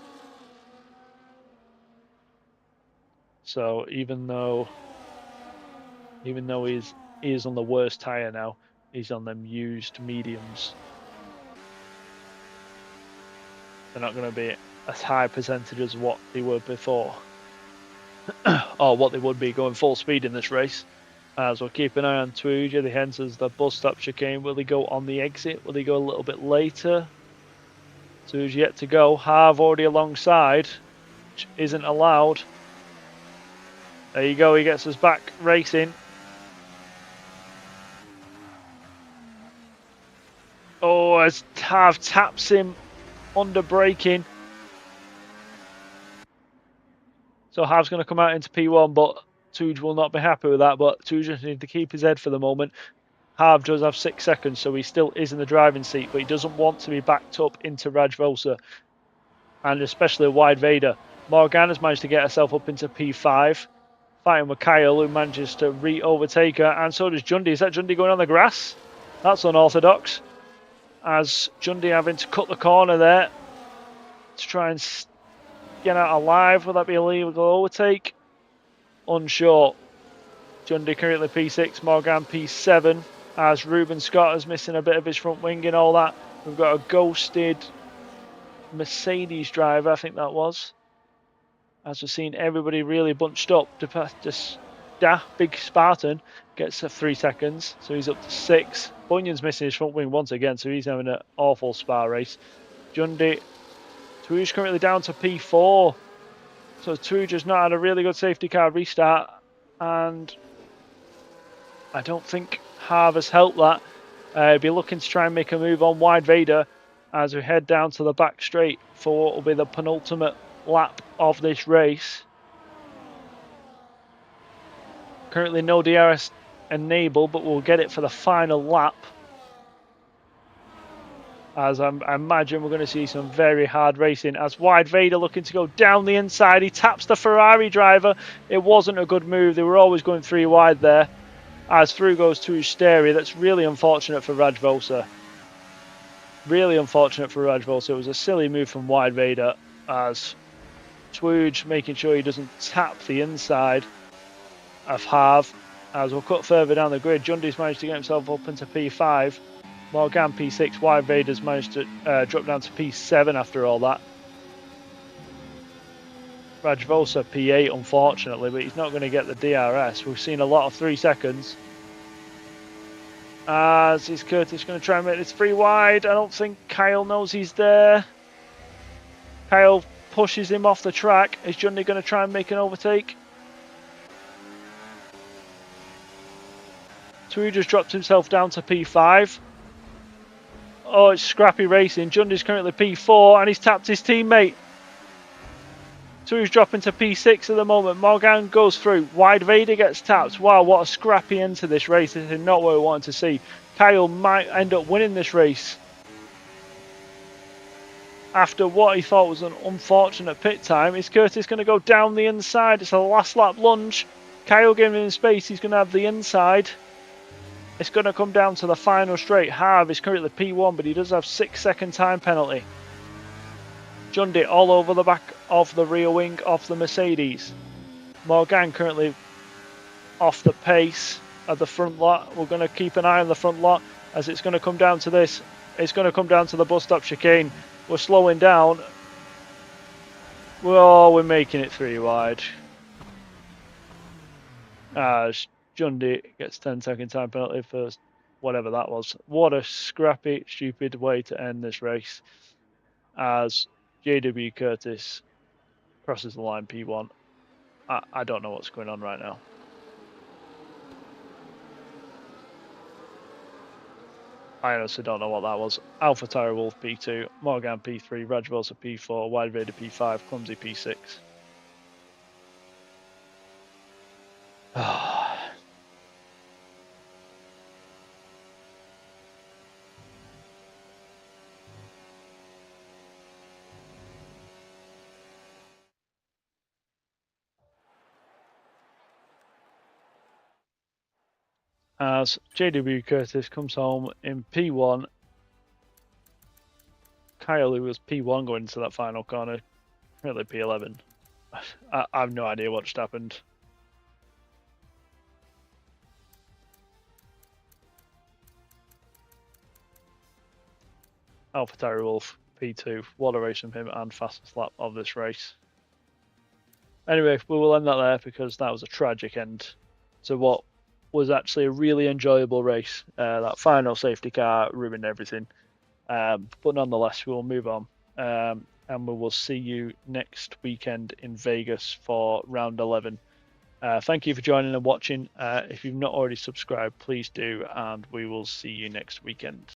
So even though he is on the worst tyre now, he's on them used mediums. They're not going to be as high percentage as what they were before, or what they would be going full speed in this race. As we'll keep an eye on Tweeger, he enters the bus stop chicane. Will he go on the exit? Will he go a little bit later? Tweeger's yet to go. Harv already alongside, which isn't allowed. There you go, he gets us back racing. Oh, as Harv taps him under braking. So Harv's going to come out into P1, but Tuj will not be happy with that. But Tuj just needs to keep his head for the moment. Harv does have 6 seconds, so he still is in the driving seat, but he doesn't want to be backed up into Rajvosa, and especially Wide Vader. Morgan has managed to get herself up into P5, fighting with Kyle, who manages to re-overtake her, and so does Jundi. Is that Jundi going on the grass? That's unorthodox. As Jundi having to cut the corner there to try and get out alive. Will that be a legal overtake? Unsure. Jundi currently P6, Morgan P7, as Ruben Scott is missing a bit of his front wing and all that. We've got a ghosted Mercedes driver, I think that was. As we've seen everybody really bunched up. Big Spartan gets 3 seconds, so he's up to 6. Bunyan's missing his front wing once again, so he's having an awful spa race. Jundi, Tui's currently down to P4. So Tui just not had a really good safety car restart, and I don't think Harv has helped that. Be looking to try and make a move on Wide Vader as we head down to the back straight for what will be the penultimate lap of this race. Currently no DRS enabled, but we'll get it for the final lap. As I imagine we're going to see some very hard racing. As Wide Vader looking to go down the inside. He taps the Ferrari driver. It wasn't a good move. They were always going 3 wide there. As through goes to Usteri. That's really unfortunate for Rajvosa. Really unfortunate for Rajvosa. It was a silly move from Wide Vader. As Twooge making sure he doesn't tap the inside of Harv. As we'll cut further down the grid. Jundi's managed to get himself up into P5. Morgan P6, Wide Vader's managed to drop down to P7 after all that. Rajvosa P8 unfortunately, but he's not going to get the DRS. We've seen a lot of 3 seconds. As is Curtis going to try and make this 3 wide. I don't think Kyle knows he's there. Kyle pushes him off the track. Is Jundi going to try and make an overtake? Tui just dropped himself down to P5. Oh, it's scrappy racing. Jundi's currently P4 and he's tapped his teammate. Tui's dropping to P6 at the moment. Morgan goes through. Wide Vader gets tapped. Wow, what a scrappy end to this race. This is not what we wanted to see. Kyle might end up winning this race after what he thought was an unfortunate pit time. Is Curtis going to go down the inside? It's a last lap lunge. Kyle giving him space. He's going to have the inside. It's going to come down to the final straight. Harv is currently P1, but he does have 6-second time penalty. Jundi all over the back of the rear wing of the Mercedes. Morgan currently off the pace of the front lot. We're going to keep an eye on the front lot as it's going to come down to this. It's going to come down to the bus stop chicane. We're slowing down. We're making it 3 wide. Jundi gets 10-second time penalty for whatever that was. What a scrappy, stupid way to end this race. As JW Curtis crosses the line P1. I don't know what's going on right now. I honestly don't know what that was. Alpha Tyre Wolf P2, Morgan P3, Rajvosa P4, Wide Vader P5, Clumsy P6. As JW Curtis comes home in P1. Kyle, who was P1 going into that final corner, currently P11. I have no idea what just happened. AlphaTauri Wolf P2. What a race from him, and fastest lap of this race. Anyway, we will end that there because that was a tragic end to what was actually a really enjoyable race. That final safety car ruined everything. But nonetheless, we will move on. And we will see you next weekend in Vegas for round 11. Thank you for joining and watching. If you've not already subscribed, please do, and we will see you next weekend.